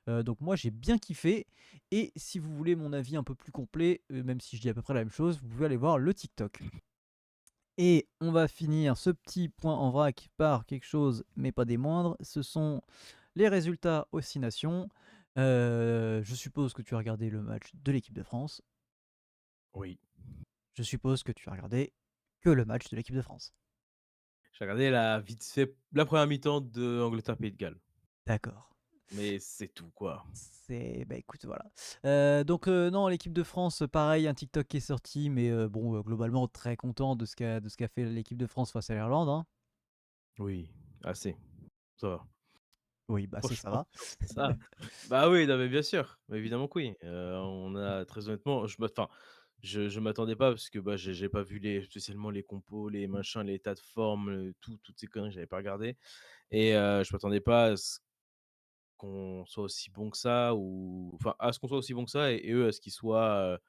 Donc moi j'ai bien kiffé. Et si vous voulez mon avis un peu plus complet, même si je dis à peu près la même chose, vous pouvez aller voir le TikTok. Et on va finir ce petit point en vrac par quelque chose, mais pas des moindres. Ce sont les résultats aux 6 nations. Je suppose que tu as regardé le match de l'équipe de France. Oui. Je suppose que tu as regardé que le match de l'équipe de France. J'ai regardé la vite fait la première mi-temps de Angleterre-Pays de Galles, D'accord. mais c'est tout, quoi. Bah écoute, voilà. Non, l'équipe de France, pareil, un TikTok qui est sorti, mais bon, globalement très content de ce qu'a fait l'équipe de France face à l'Irlande, hein. Oui, assez, ça va. Oui, bah ça Franchement, va. sur ça, bah, oui, non, mais bien sûr, bah, évidemment que oui. On a très honnêtement, je m'attendais pas parce que, bah, j'ai pas vu spécialement les compos, les machins, les états de forme, toutes ces conneries, j'avais pas regardé et je m'attendais pas à ce qu'on soit aussi bon que ça ou enfin, à ce qu'on soit aussi bon que ça et eux à ce qu'ils soient,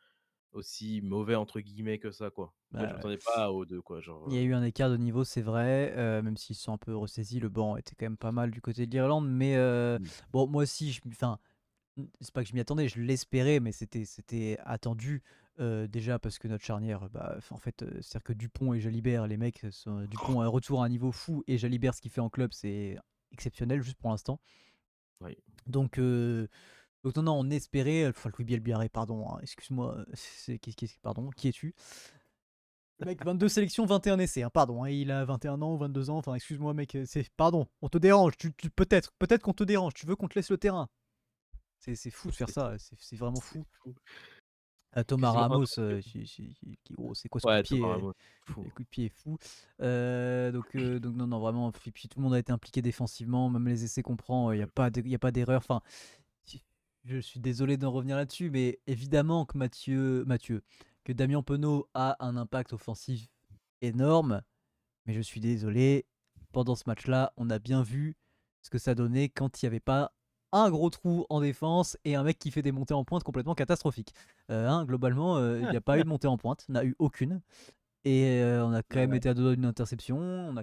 aussi «mauvais» entre guillemets que ça, quoi. En fait, je Bah, m'attendais pas aux 2 quoi, genre, il y a eu un écart de niveau, c'est vrai, même s'ils se sont un peu ressaisis, le banc était quand même pas mal du côté de l'Irlande, mais oui, bon, moi aussi, enfin, c'est pas que je m'y attendais, je l'espérais, mais c'était attendu. Déjà parce que notre charnière, bah, en fait, c'est-à-dire que Dupont et Jalibert, les mecs, Dupont a un retour à un niveau fou et Jalibert, ce qu'il fait en club, c'est exceptionnel juste pour l'instant. oui. Donc, non, non, on espérait, enfin, Louis Bielbiarré, pardon, hein, excuse-moi, pardon, qui es-tu? Mec, 22 sélections, 21 essais, hein, pardon, hein, il a 21 ans ou 22 ans, enfin excuse-moi mec, c'est pardon, on te dérange, tu peut-être qu'on te dérange, tu veux qu'on te laisse le terrain. C'est fou de faire C'est ça, c'est vraiment c'est fou. fou. Thomas Quasiment Ramos, intranscriptible. qui gros, c'est quoi ce coup de Ouais, Thomas pied? Ramos, fou. Le coup de pied est fou. Donc non, non, vraiment, puis tout le monde a été impliqué défensivement, même les essais qu'on prend, il y a pas de y a pas d'erreur. Enfin, si je suis désolé d'en revenir là-dessus, mais évidemment que que Damien Penaud a un impact offensif énorme, mais je suis désolé, pendant ce match-là, on a bien vu ce que ça donnait quand il y avait pas un gros trou en défense et un mec qui fait des montées en pointe complètement catastrophiques. Hein, globalement, il y a pas eu de montée en pointe, il n'y en a eu aucune et on a quand Ouais, même ouais. été à 2 doigts d'une interception, on a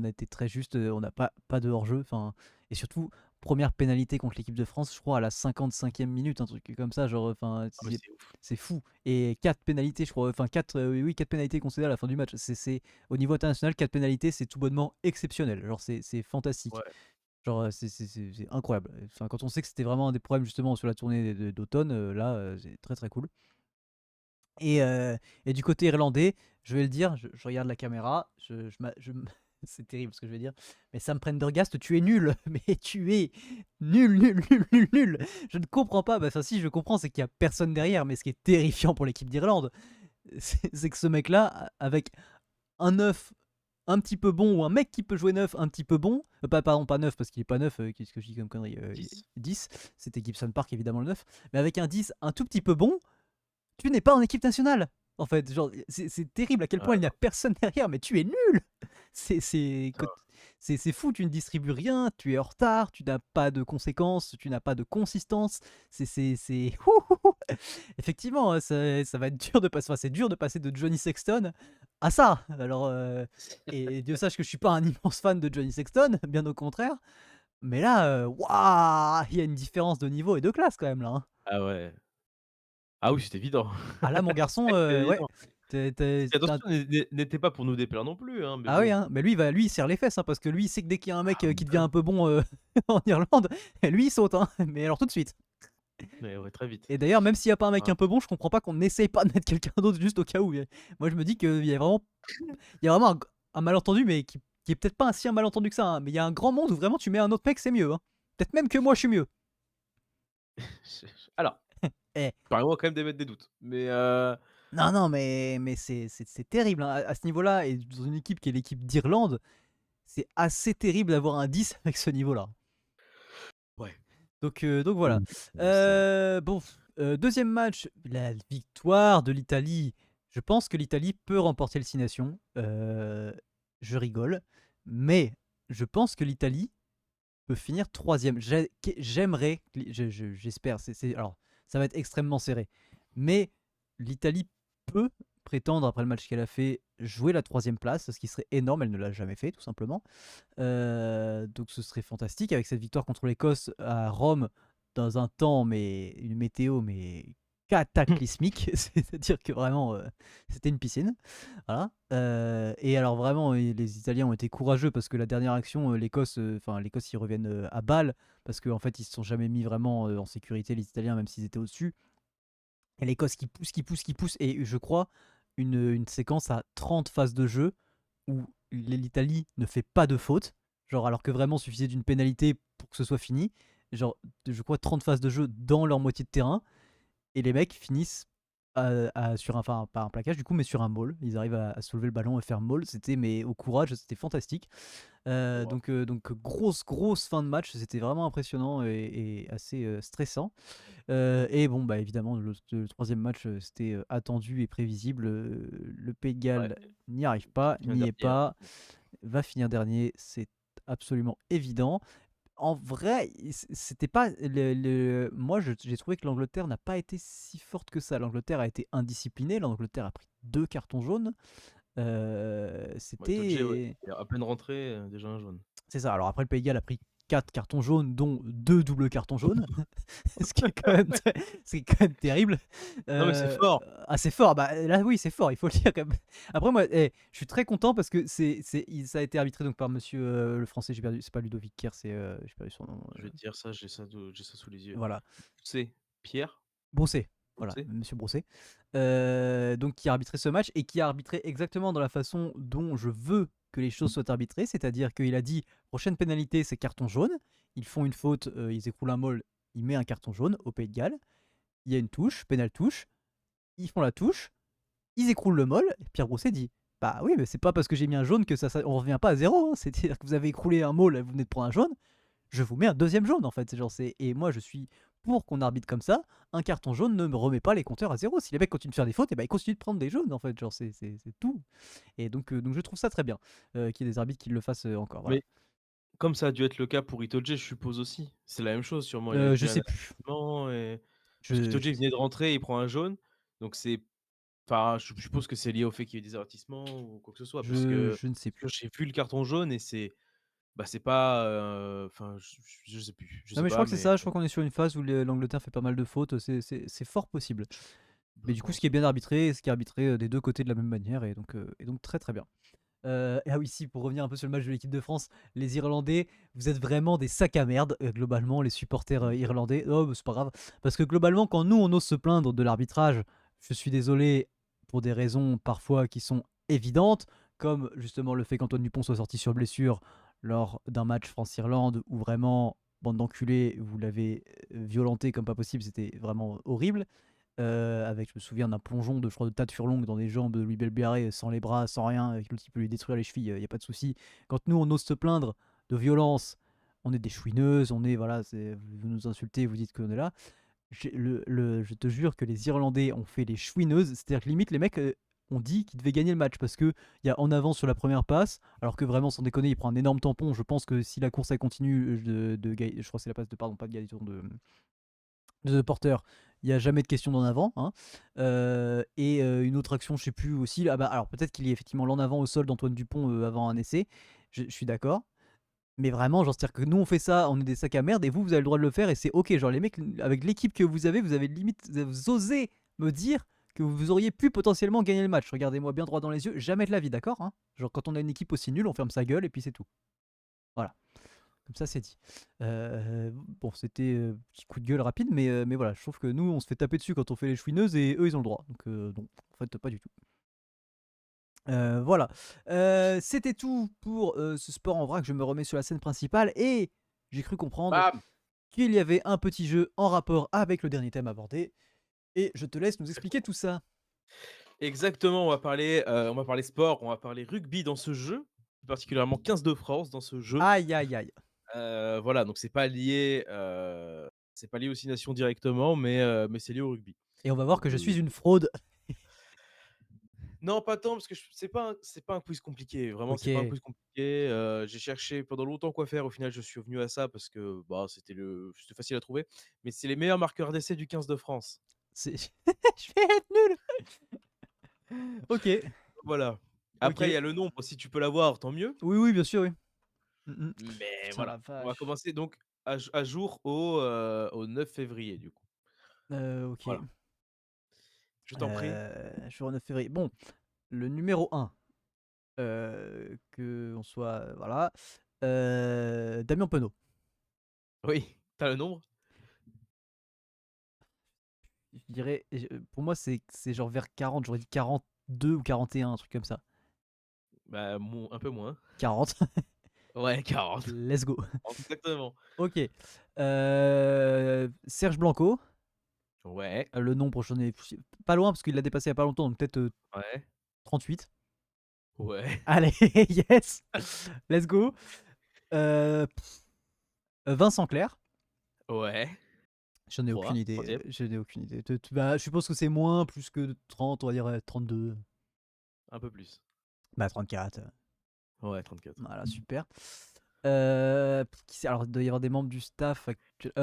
été très juste, on n'a pas de hors-jeu, enfin et surtout, première pénalité contre l'équipe de France, je crois à la 55e minute, un truc comme ça, genre, enfin, Ah mais c'est ouf. c'est fou et 4 pénalités, je crois, enfin 4, oui, 4 pénalités concédées à la fin du match. C'est au niveau international, 4 pénalités, c'est tout bonnement exceptionnel, genre c'est fantastique. Ouais. Genre, c'est incroyable. Enfin, quand on sait que c'était vraiment un des problèmes justement sur la tournée d'automne, là, c'est très, très cool. Et, heu et du côté irlandais, je vais le dire, je regarde la caméra, c'est terrible ce que je vais dire, mais Sam Prendergast, tu es nul, mais tu es nul, nul, nul, nul, nul. Je ne comprends pas, bah, enfin si, je comprends, c'est qu'il y a personne derrière, mais ce qui est terrifiant pour l'équipe d'Irlande, c'est que ce mec-là, avec un neuf un petit peu bon ou un mec qui peut jouer neuf un petit peu bon, pas pardon, pas neuf parce qu'il est pas neuf, qu'est-ce que je dis comme connerie? 10. 10, c'était Gibson Park évidemment le neuf, mais avec un 10 un tout petit peu bon, tu n'es pas en équipe nationale. En fait, genre, c'est terrible à quel point il n'y a personne derrière, mais tu es nul. C'est c'est que- c'est fou, tu ne distribues rien, tu es en retard, tu n'as pas de conséquences, tu n'as pas de consistance. Effectivement, ça va être dur de passer. Enfin, c'est dur de passer de Johnny Sexton à ça. Alors, et Dieu sache que je suis pas un immense fan de Johnny Sexton, bien au contraire. Mais là, waouh, il y a une différence de niveau et de classe quand même là, hein. Ah ouais. Ah oui, c'est évident. Ah là, mon garçon, C'est ouais, évident. t'es Ce t'es qui tu attention n'était pas pour nous déplaire non plus, hein, mais ah oui, bon. hein, mais lui, il serre les fesses, hein, parce que lui, il sait que dès qu'il y a un mec, Ah qui bah devient un oui. peu bon, en Irlande, lui, il saute, hein, mais alors tout de suite. Mais ouais, très vite. Et d'ailleurs, même s'il y a pas un mec Ah. un peu bon, je comprends pas qu'on n'essaye pas de mettre quelqu'un d'autre juste au cas où. Moi, je me dis qu'il y a vraiment un malentendu, mais qui est peut-être pas un si un malentendu que ça, hein, mais il y a un grand monde où vraiment tu mets un autre mec, c'est mieux, hein. Peut-être même que moi, je suis mieux. Alors, Eh, permets-moi quand même d'émettre des doutes, mais non, non, mais c'est terrible, hein, à ce niveau-là et dans une équipe qui est l'équipe d'Irlande, c'est assez terrible d'avoir un 10 avec ce niveau-là. ouais. Donc voilà. Mmh. C'est Bon, 2e match, la victoire de l'Italie. Je pense que l'Italie peut remporter le 6 nations. Je rigole, mais je pense que l'Italie peut finir 3e. J'aimerais, j'espère, alors ça va être extrêmement serré, mais l'Italie peut prétendre, après le match qu'elle a fait, jouer la 3e place, ce qui serait énorme, elle ne l'a jamais fait tout simplement. Donc ce serait fantastique avec cette victoire contre l'Écosse à Rome dans un temps, mais une météo, mais cataclysmique. C'est-à-dire que vraiment, c'était une piscine. Voilà. Et alors vraiment, les Italiens ont été courageux parce que la dernière action, l'Écosse, ils reviennent à balle parce qu'en fait, ils se sont jamais mis vraiment en sécurité, les Italiens, même s'ils étaient au-dessus. Et l'Écosse qui pousse, qui pousse, qui pousse. Et je crois une séquence à 30 phases de jeu où l'Italie ne fait pas de faute, genre alors que vraiment suffisait d'une pénalité pour que ce soit fini, genre je crois 30 phases de jeu dans leur moitié de terrain, et les mecs finissent sur un, enfin pas un plaquage du coup, mais sur un maul, ils arrivent à soulever le ballon et faire maul, c'était mais au courage, c'était fantastique. waouh. Donc grosse grosse fin de match, c'était vraiment impressionnant et assez stressant. Et bon, bah, évidemment, le 3e match, c'était, attendu et prévisible, le Pays de Ouais, Galles n'y arrive pas, finir n'y est dernier, pas, va finir dernier, c'est absolument évident. En vrai, c'était pas moi, j'ai trouvé que l'Angleterre n'a pas été si forte que ça. L'Angleterre a été indisciplinée, l'Angleterre a pris 2 cartons jaunes, ouais, Itoje, ouais, c'était il est à peine rentré, déjà un jaune. c'est ça. Alors après, le Pays de Galles a pris 4 cartons jaunes, dont 2 doubles cartons jaunes, ce qui est quand même c'est quand même terrible. Non, mais c'est Heu, fort! c'est fort, bah, là, oui, c'est fort, il faut le dire quand même. Après moi, je suis très content parce que ça a été arbitré donc par monsieur, le français, j'ai perdu, c'est pas Ludovic Kerr, j'ai perdu son nom, Je vais te dire ça, j'ai ça sous les yeux. voilà. C'est Pierre Brossé. voilà, Brossé. monsieur Brossé, donc qui a arbitré ce match et qui a arbitré exactement dans la façon dont je veux que les choses soient arbitrées. C'est-à-dire qu'il a dit: «Prochaine pénalité, c'est carton jaune». Ils font une faute, ils écroulent un maul, il met un carton jaune au Pays de Galles. Il y a une touche, pénal touche, ils font la touche, ils écroulent le maul. Et Pierre Brousset dit: «Bah oui, mais c'est pas parce que j'ai mis un jaune que ça on revient pas à zéro, hein. C'est-à-dire que vous avez écroulé un maul, vous venez de prendre un jaune, je vous mets un deuxième jaune en fait.» C'est genre, et moi je suis pour qu'on arbitre comme ça. Un carton jaune ne me remet pas les compteurs à zéro. Si les mecs continuent de faire des fautes, et ben ils continuent de prendre des jaunes en fait. Genre, c'est tout. Et donc je trouve ça très bien qu'il y ait des arbitres qui le fassent encore. Voilà. Mais comme ça a dû être le cas pour Itoje, je suppose aussi. C'est la même chose sûrement, il a Je eu un sais plus. avertissement et parce Je qu'Itoje il venait de rentrer, il prend un jaune, donc c'est enfin, je suppose que c'est lié au fait qu'il y ait des avertissements ou quoi que ce soit je ne sais parce que plus. j'ai vu le carton jaune et c'est bah, c'est pas, enfin, je sais plus, je Non sais mais je crois pas que c'est mais ça. Je crois qu'on est sur une phase où l'Angleterre fait pas mal de fautes. C'est fort possible. je Mais du coup, ce qui pense, est ouais. bien arbitré, ce qui est arbitré des deux côtés de la même manière, et donc très très bien. Et ah oui, si, pour revenir un peu sur le match de l'équipe de France, les Irlandais, vous êtes vraiment des sacs à merde, globalement, les supporters irlandais. Oh, bah, c'est pas grave. Parce que globalement, quand nous, on ose se plaindre de l'arbitrage, je suis désolé, pour des raisons parfois qui sont évidentes, comme justement le fait qu'Antoine Dupont soit sorti sur blessure lors d'un match France-Irlande, où vraiment, bande d'enculés, vous l'avez violenté comme pas possible, c'était vraiment horrible. Avec, je me souviens d'un plongeon de, je crois, de Tad Furlong dans les jambes de Louis Belbiaré, sans les bras, sans rien, avec l'autre qui peut lui détruire les chevilles, il n'y a pas de souci. Quand nous, on ose se plaindre de violence, on est des chouineuses, on est, voilà, vous nous insultez, vous dites qu'on est là. Je te jure que les Irlandais ont fait les chouineuses, c'est-à-dire que limite, les mecs ont dit qu'ils devaient gagner le match parce qu'il y a en avant sur la première passe, alors que vraiment, sans déconner, il prend un énorme tampon. Je pense que si la course elle continue, je crois que c'est la passe de, pardon, pas de Gaëtan, de Porter, il n'y a jamais de question d'en avant, hein. Une autre action, je sais plus aussi. Ah bah, alors peut-être qu'il y a effectivement l'en avant au sol d'Antoine Dupont avant un essai. Je suis d'accord. Mais vraiment, genre, c'est-à-dire que nous on fait ça, on est des sacs à merde, et vous avez le droit de le faire, et c'est ok. Genre, les mecs, avec l'équipe que vous avez limite, vous osez me dire que vous auriez pu potentiellement gagner le match. Regardez-moi bien droit dans les yeux, jamais de la vie, d'accord, hein. Genre, quand on a une équipe aussi nulle, on ferme sa gueule et puis c'est tout. Voilà. Comme ça, c'est dit. Bon, c'était petit coup de gueule rapide, mais voilà, je trouve que nous, on se fait taper dessus quand on fait les chouineuses, et eux, ils ont le droit. Donc, non, en fait, pas du tout. Voilà. C'était tout pour ce sport en vrac. Je me remets sur la scène principale et j'ai cru comprendre Bam! qu'il y avait un petit jeu en rapport avec le dernier thème abordé. Et je te laisse nous expliquer tout ça. Exactement, on va parler sport, on va parler rugby dans ce jeu, plus particulièrement 15 de France dans ce jeu. Aïe, aïe, aïe. Voilà, donc c'est pas lié aux 6 nations directement, mais c'est lié au rugby. Et on va voir que Donc je suis une fraude. non, pas tant parce que c'est pas un quiz compliqué, vraiment, c'est pas un Ok. quiz compliqué, j'ai cherché pendant longtemps quoi faire, au final, je suis venu à ça parce que, bah, c'était facile à trouver, mais c'est les meilleurs marqueurs d'essais du 15 de France. Je vais être nul. Ok. Voilà. Après, il y Ok. a le nombre, si tu peux l'avoir, tant mieux, Oui, oui, bien sûr, oui. Mm, mm. mais Putain, la voilà. On va vache. commencer donc à jour au 9 février, du coup. Ok. Voilà. Je t'en prie. Jour 9 février. Bon, le numéro 1, que on soit, voilà, Damien Penaud. Oui, tu as le nombre? Je dirais, pour moi, c'est genre vers 40, j'aurais dit 42 ou 41, un truc comme ça. Bah, un peu moins. 40. Ouais, 40. Let's go. Exactement. Ok. Serge Blanco. Ouais, Le nombre, j'en ai pas loin parce qu'il l'a dépassé il y a pas longtemps, donc peut-être ouais, 38. ouais, Allez, yes. Let's go. Euh, Vincent Clerc. ouais. J'en ai aucune 3, idée. 3e. Je n'ai aucune idée. Bah, je suppose que c'est moins, plus que 30, on va dire 32. Un peu plus. Bah, 34. Ouais, 34. Voilà, super. Alors, il doit y avoir des membres du staff Philippe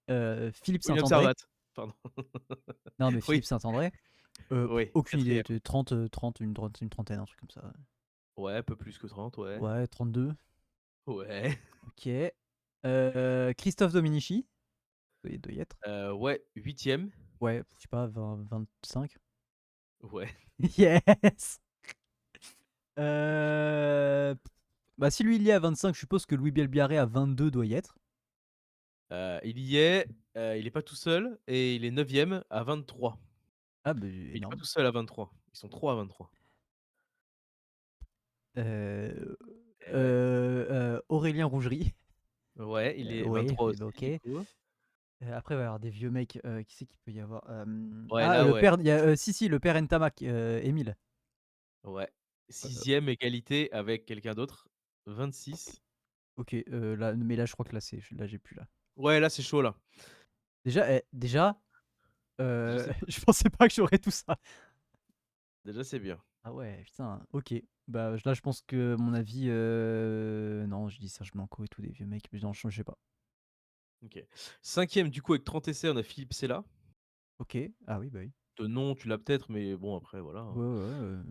William Saint-André. Servat. Pardon. Non, mais Oui, Philippe Saint-André. oui, Aucune idée. 4e. 30, une trentaine, un truc comme ça. Ouais, un peu plus que 30, ouais. Ouais, 32. Ouais. Ok. Christophe Dominici. Il doit y être. Ouais, 8e. Ouais, je sais pas, 25. Ouais. Yes. Euh, Bah, si lui il y est à 25, je suppose que Louis Bielbiarré à 22 doit y être. Il y est. Il est pas tout seul et il est 9e à 23. Ah beh, Mais il est pas énorme. tout seul à 23. Ils sont 3 à 23. Heu Et ouais. Aurélien Rougerie. Ouais, il est Oui, 23 et bah, aussi OK. du coup. Après il va y avoir des vieux mecs, qui c'est qu'il peut y avoir? Ouais, Ah, là, le ouais. père, il y a, si, le père Ntamak, Émile. Ouais. Heu, 6e égalité avec quelqu'un d'autre, 26. OK, là, mais là je crois que là j'ai plus là. Ouais, là, c'est chaud là. Déjà, Déjà, c'est je pensais pas que j'aurais tout ça. déjà, c'est bien. Ah ouais, putain, OK. Bah, là je pense que mon avis, non, je dis Serge Blanco et tout, des vieux mecs, mais non, je sais pas. OK. 5e du coup avec 30 essais, on a Philippe Sella. OK. Ah oui, bah oui. De nom, tu l'as peut-être, mais bon après voilà, hein. Ouais, ouais,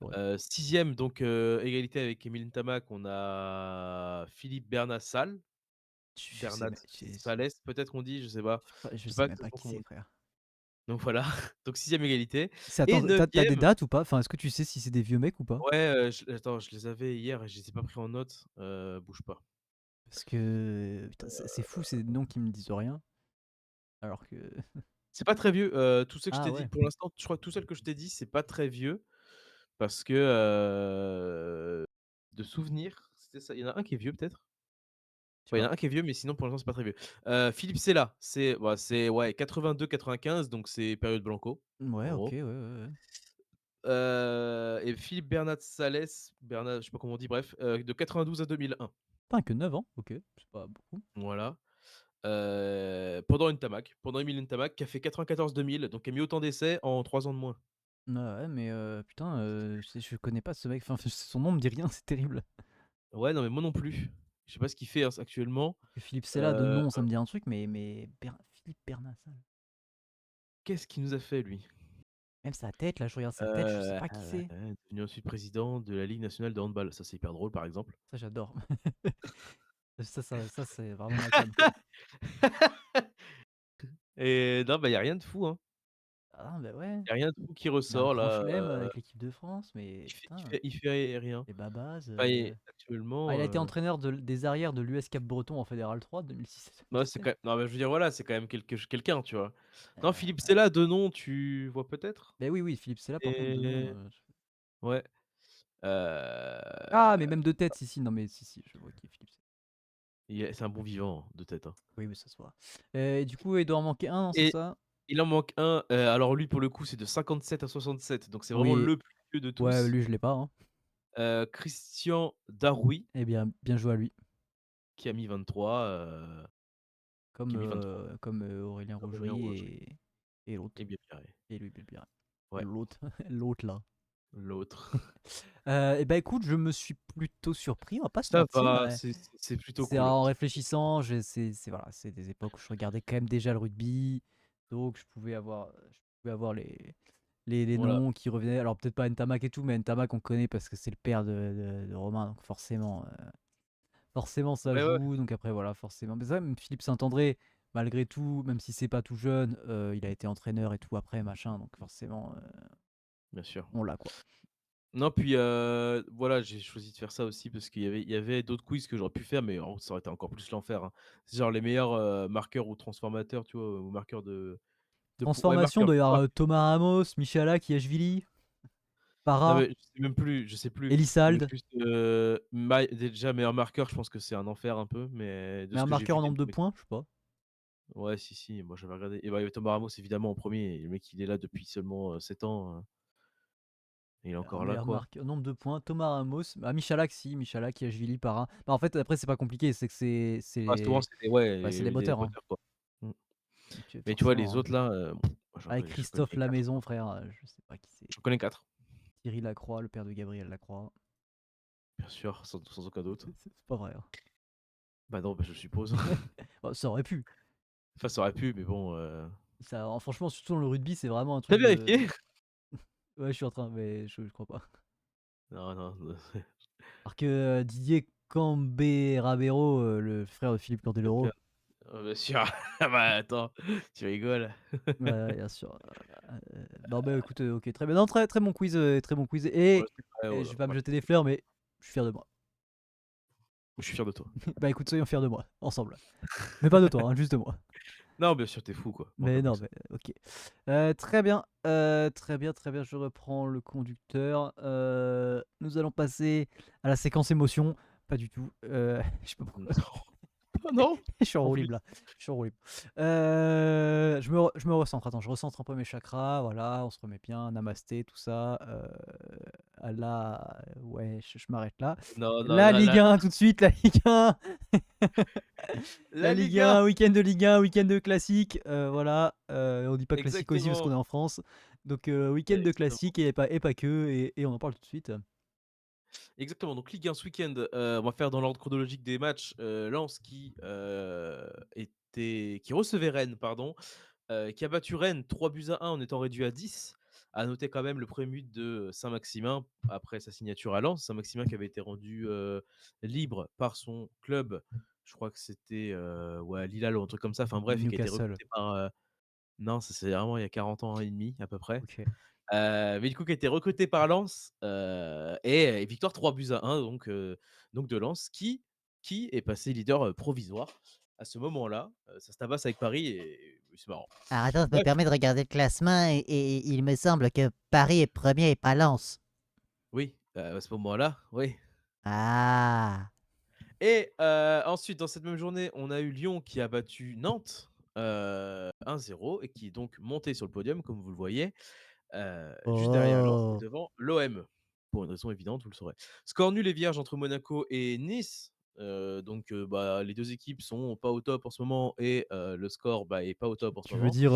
je l'aurais. 6e donc égalité avec Émile Ntamak, on a Philippe Bernat-Sall. Je sais Bernat même Salès peut-être qu'on dit, je sais pas. je Je sais sais pas même pas exactement qui comment on c'est, dit. frère. Donc voilà, donc 6e égalité C'est et attends, tu as des 9e. dates ou pas? Enfin, est-ce que tu sais si c'est des vieux mecs ou pas? Ouais, je les avais hier et je les ai pas pris en note, bouge pas. Parce que putain, c'est fou ces noms qui me disent rien, alors que C'est pas très vieux, tous ceux que je ah t'ai dit ouais, pour l'instant, je crois que tous celles que je t'ai dit, c'est pas très vieux parce que, de souvenir, c'était ça. Il y en a un qui est vieux peut-être? je sais Ouais, il y pas. en a un qui est vieux, mais sinon pour l'instant c'est pas très vieux. Philippe Sella, c'est ouais 82-95 donc c'est période Blanco, Ouais, en OK, gros. ouais, ouais, ouais. Et Philippe Bernat Salès, Bernat je sais pas comment on dit, bref, de 92 à 2001. Putain, que 9 ans, OK, c'est pas beaucoup. Voilà. Pendant Ntamak, pendant Émile Ntamak qui a fait 94-2000 donc qui a mis autant d'essais en 3 ans de moins. Ouais, ouais, mais putain, je connais pas ce mec, enfin, son nom me dit rien, c'est terrible. Ouais, non mais moi non plus. Je sais pas ce qu'il fait, actuellement. Philippe Sella de Heu, nom, ça me dit un truc, mais Philippe Bernassal. Qu'est-ce qu'il nous a fait lui? Même sa tête, là, je regarde sa tête, je sais pas qui c'est. Devenu ensuite président de la Ligue nationale de handball. Ça, c'est hyper drôle, par exemple. Ça, j'adore. Ça, c'est vraiment ma came, quoi. Et non, bah, il y a rien de fou, hein. Ah bah ouais, Il y a rien de fou qui il a un ressort grand là, chelem avec l'équipe de France, mais il fait il putain, fait il fait rien. les babas, Enfin, il ah, actuellement, il a été entraîneur des arrières de l'US Cap-Breton en Fédéral 3 de 2006 à ouais, c'est 2017. quand même non, mais je veux dire, voilà, c'est quand même quelqu'un, tu vois? Non, Philippe Ouais. Sella, de nom, tu vois peut-être? Beh, oui, oui, Philippe Sella, par contre, de nom, Et ouais, ah, mais même de tête, si, si, non, mais si, si, je vois qui est Philippe Sella. c'est un bon vivant, hein, de tête, hein. Oui, oui, ça se voit. Et du coup, il doit en manquer un, non, c'est Et ça? il en manque un, alors lui, pour le coup, c'est de 57 à 67, donc c'est vraiment Oui, le plus vieux de ouais, tous. lui, je l'ai pas, hein. Christian Darouy, Eh bien, bien joué à lui. qui a mis 23, qui Comme, a mis 23, Aurélien comme Aurélien Rougerie Rougerie et l'autre. et bien Biarré. Et lui, Bilbia. Ouais, L'autre, l'autre là. l'autre. Et bah, écoute, je me suis plutôt surpris, on va pas se Ça mentir, va, c'est plutôt c'est cool, hein. en réfléchissant, c'est voilà, c'est des époques où je regardais quand même déjà le rugby, donc je pouvais avoir les Voilà. noms qui revenaient. Alors peut-être pas Ntamak et tout, mais Ntamak on connaît parce que c'est le père de Romain, donc forcément ça Ouais, ouais, joue, donc après voilà, forcément. Mais ça, même Philippe Saint-André, malgré tout, même si c'est pas tout jeune, il a été entraîneur et tout après, machin, donc forcément, bien sûr. on l'a quoi. Non, puis, voilà, j'ai choisi de faire ça aussi parce qu'il y avait d'autres quiz que j'aurais pu faire, mais en ça aurait été encore plus l'enfer, hein. C'est genre les meilleurs, marqueurs ou transformateurs, tu vois? Ou marqueurs de po ouais, Transformation, marqueurs doit y de points. avoir Thomas Ramos, Michalak, Iachvili, Non, Para, mais je sais même plus, je sais plus. Mais Elissalde. juste, déjà meilleur marqueur, je pense que c'est un enfer un peu, mais de Mais ce un que j'ai marqueur vu en des nombre de mecs, points, je sais pas. ouais, si, si, moi j'avais regardé et bah, il y avait Thomas Ramos évidemment en premier. Et le mec il est là depuis seulement, 7 ans, et il est Un encore là, meilleur quoi. marqueur, nombre de points. Thomas Ramos. Ah, Michalak, si. Michalak, Iachvili, Para. Bah, en fait, après, c'est pas compliqué. C'est que Ah, souvent c'est des ouais, ouais, c'est des des moteurs, hein. moteurs, quoi. Mmh. Donc, Mais tu vois les forcément, hein. autres là, Avec j'en connais Christophe 4. Lamaison, frère, je sais pas qui c'est. J'en connais 4, Thierry Lacroix, le père de Gabriel Lacroix. bien sûr, sans aucun doute. C'est pas vrai, hein. Bah, non, bah, je suppose. Bah, ça aurait pu. Enfin, ça aurait pu, mais bon, Ça, franchement, surtout dans le rugby, c'est vraiment un tu truc de. vérifié? Ouais, je suis en train, mais je crois pas. Non, non, Alors que Didier Cambé-Rabero, le frère de Philippe bien sûr. Candeloro. Bien sûr. Ah bah, attends, tu rigoles? Ouais, ouais, bien sûr. Non, bah écoute, ok, très bien. Non, très, très bon quiz, très bon quiz. Ouais, Et, c'est vrai, et ouais, je vais pas me ouais. jeter des fleurs, mais je suis fier de moi. Je suis fier de toi. Bah écoute, soyons fiers de moi, ensemble. Mais pas de toi, hein, juste de moi. Non, bien sûr, tu es fou, quoi. Manque un Mais peu que non, ça. mais OK. Très bien, très bien, très bien, je reprends le conducteur. Nous allons passer à la séquence émotion. Pas du tout, je sais pas pourquoi. Oh non! Je suis en En roue plus. libre là, je suis en roue libre. Je me recentre, attends, je recentre un peu mes chakras, voilà, on se remet bien, namasté, tout ça, Allah, ouais, je m'arrête là. Non, non, La là Ligue là 1 tout de suite, la Ligue 1! La la Ligue Ligue 1! 1, week-end de Ligue 1, week-end de classique, voilà, on dit pas classique aussi parce qu'on est Exactement, en France. Donc week-end de exactement. classique et pas que et on en parle tout de suite. Exactement, donc Ligue 1 ce week-end, on va faire dans l'ordre chronologique des matchs, Lens qui recevait Rennes, pardon, qui a battu Rennes 3-1 en étant réduit à 10. À noter quand même le premier but de Saint-Maximin après sa signature à Lens. Saint-Maximin qui avait été rendu, libre par son club, je crois que c'était, ouais, Lille ou un truc comme ça, enfin bref, et qui a été Newcastle, recruté par, non, ça c'est vraiment il y a 40 ans et demi à peu près. OK. Mais du coup qui a été recruté par Lens, et victoire 3-1 donc de Lens qui est passé leader, provisoire à ce moment-là. Ça se tabasse avec Paris et c'est marrant. Alors attends, je me Bref, permets de regarder le classement et il me semble que Paris est premier et pas Lens. oui, à ce moment-là, oui. Ah! Et ensuite dans cette même journée, on a eu Lyon qui a battu Nantes, 1-0 et qui est donc monté sur le podium comme vous le voyez. Juste derrière Lens et Oh! devant l'OM. Pour une raison évidente, vous le saurez. Score nul et vierge entre Monaco et Nice. Bah, les 2 équipes sont pas au top en ce moment et le score, bah, est pas au top en ce Tu veux moment. dire,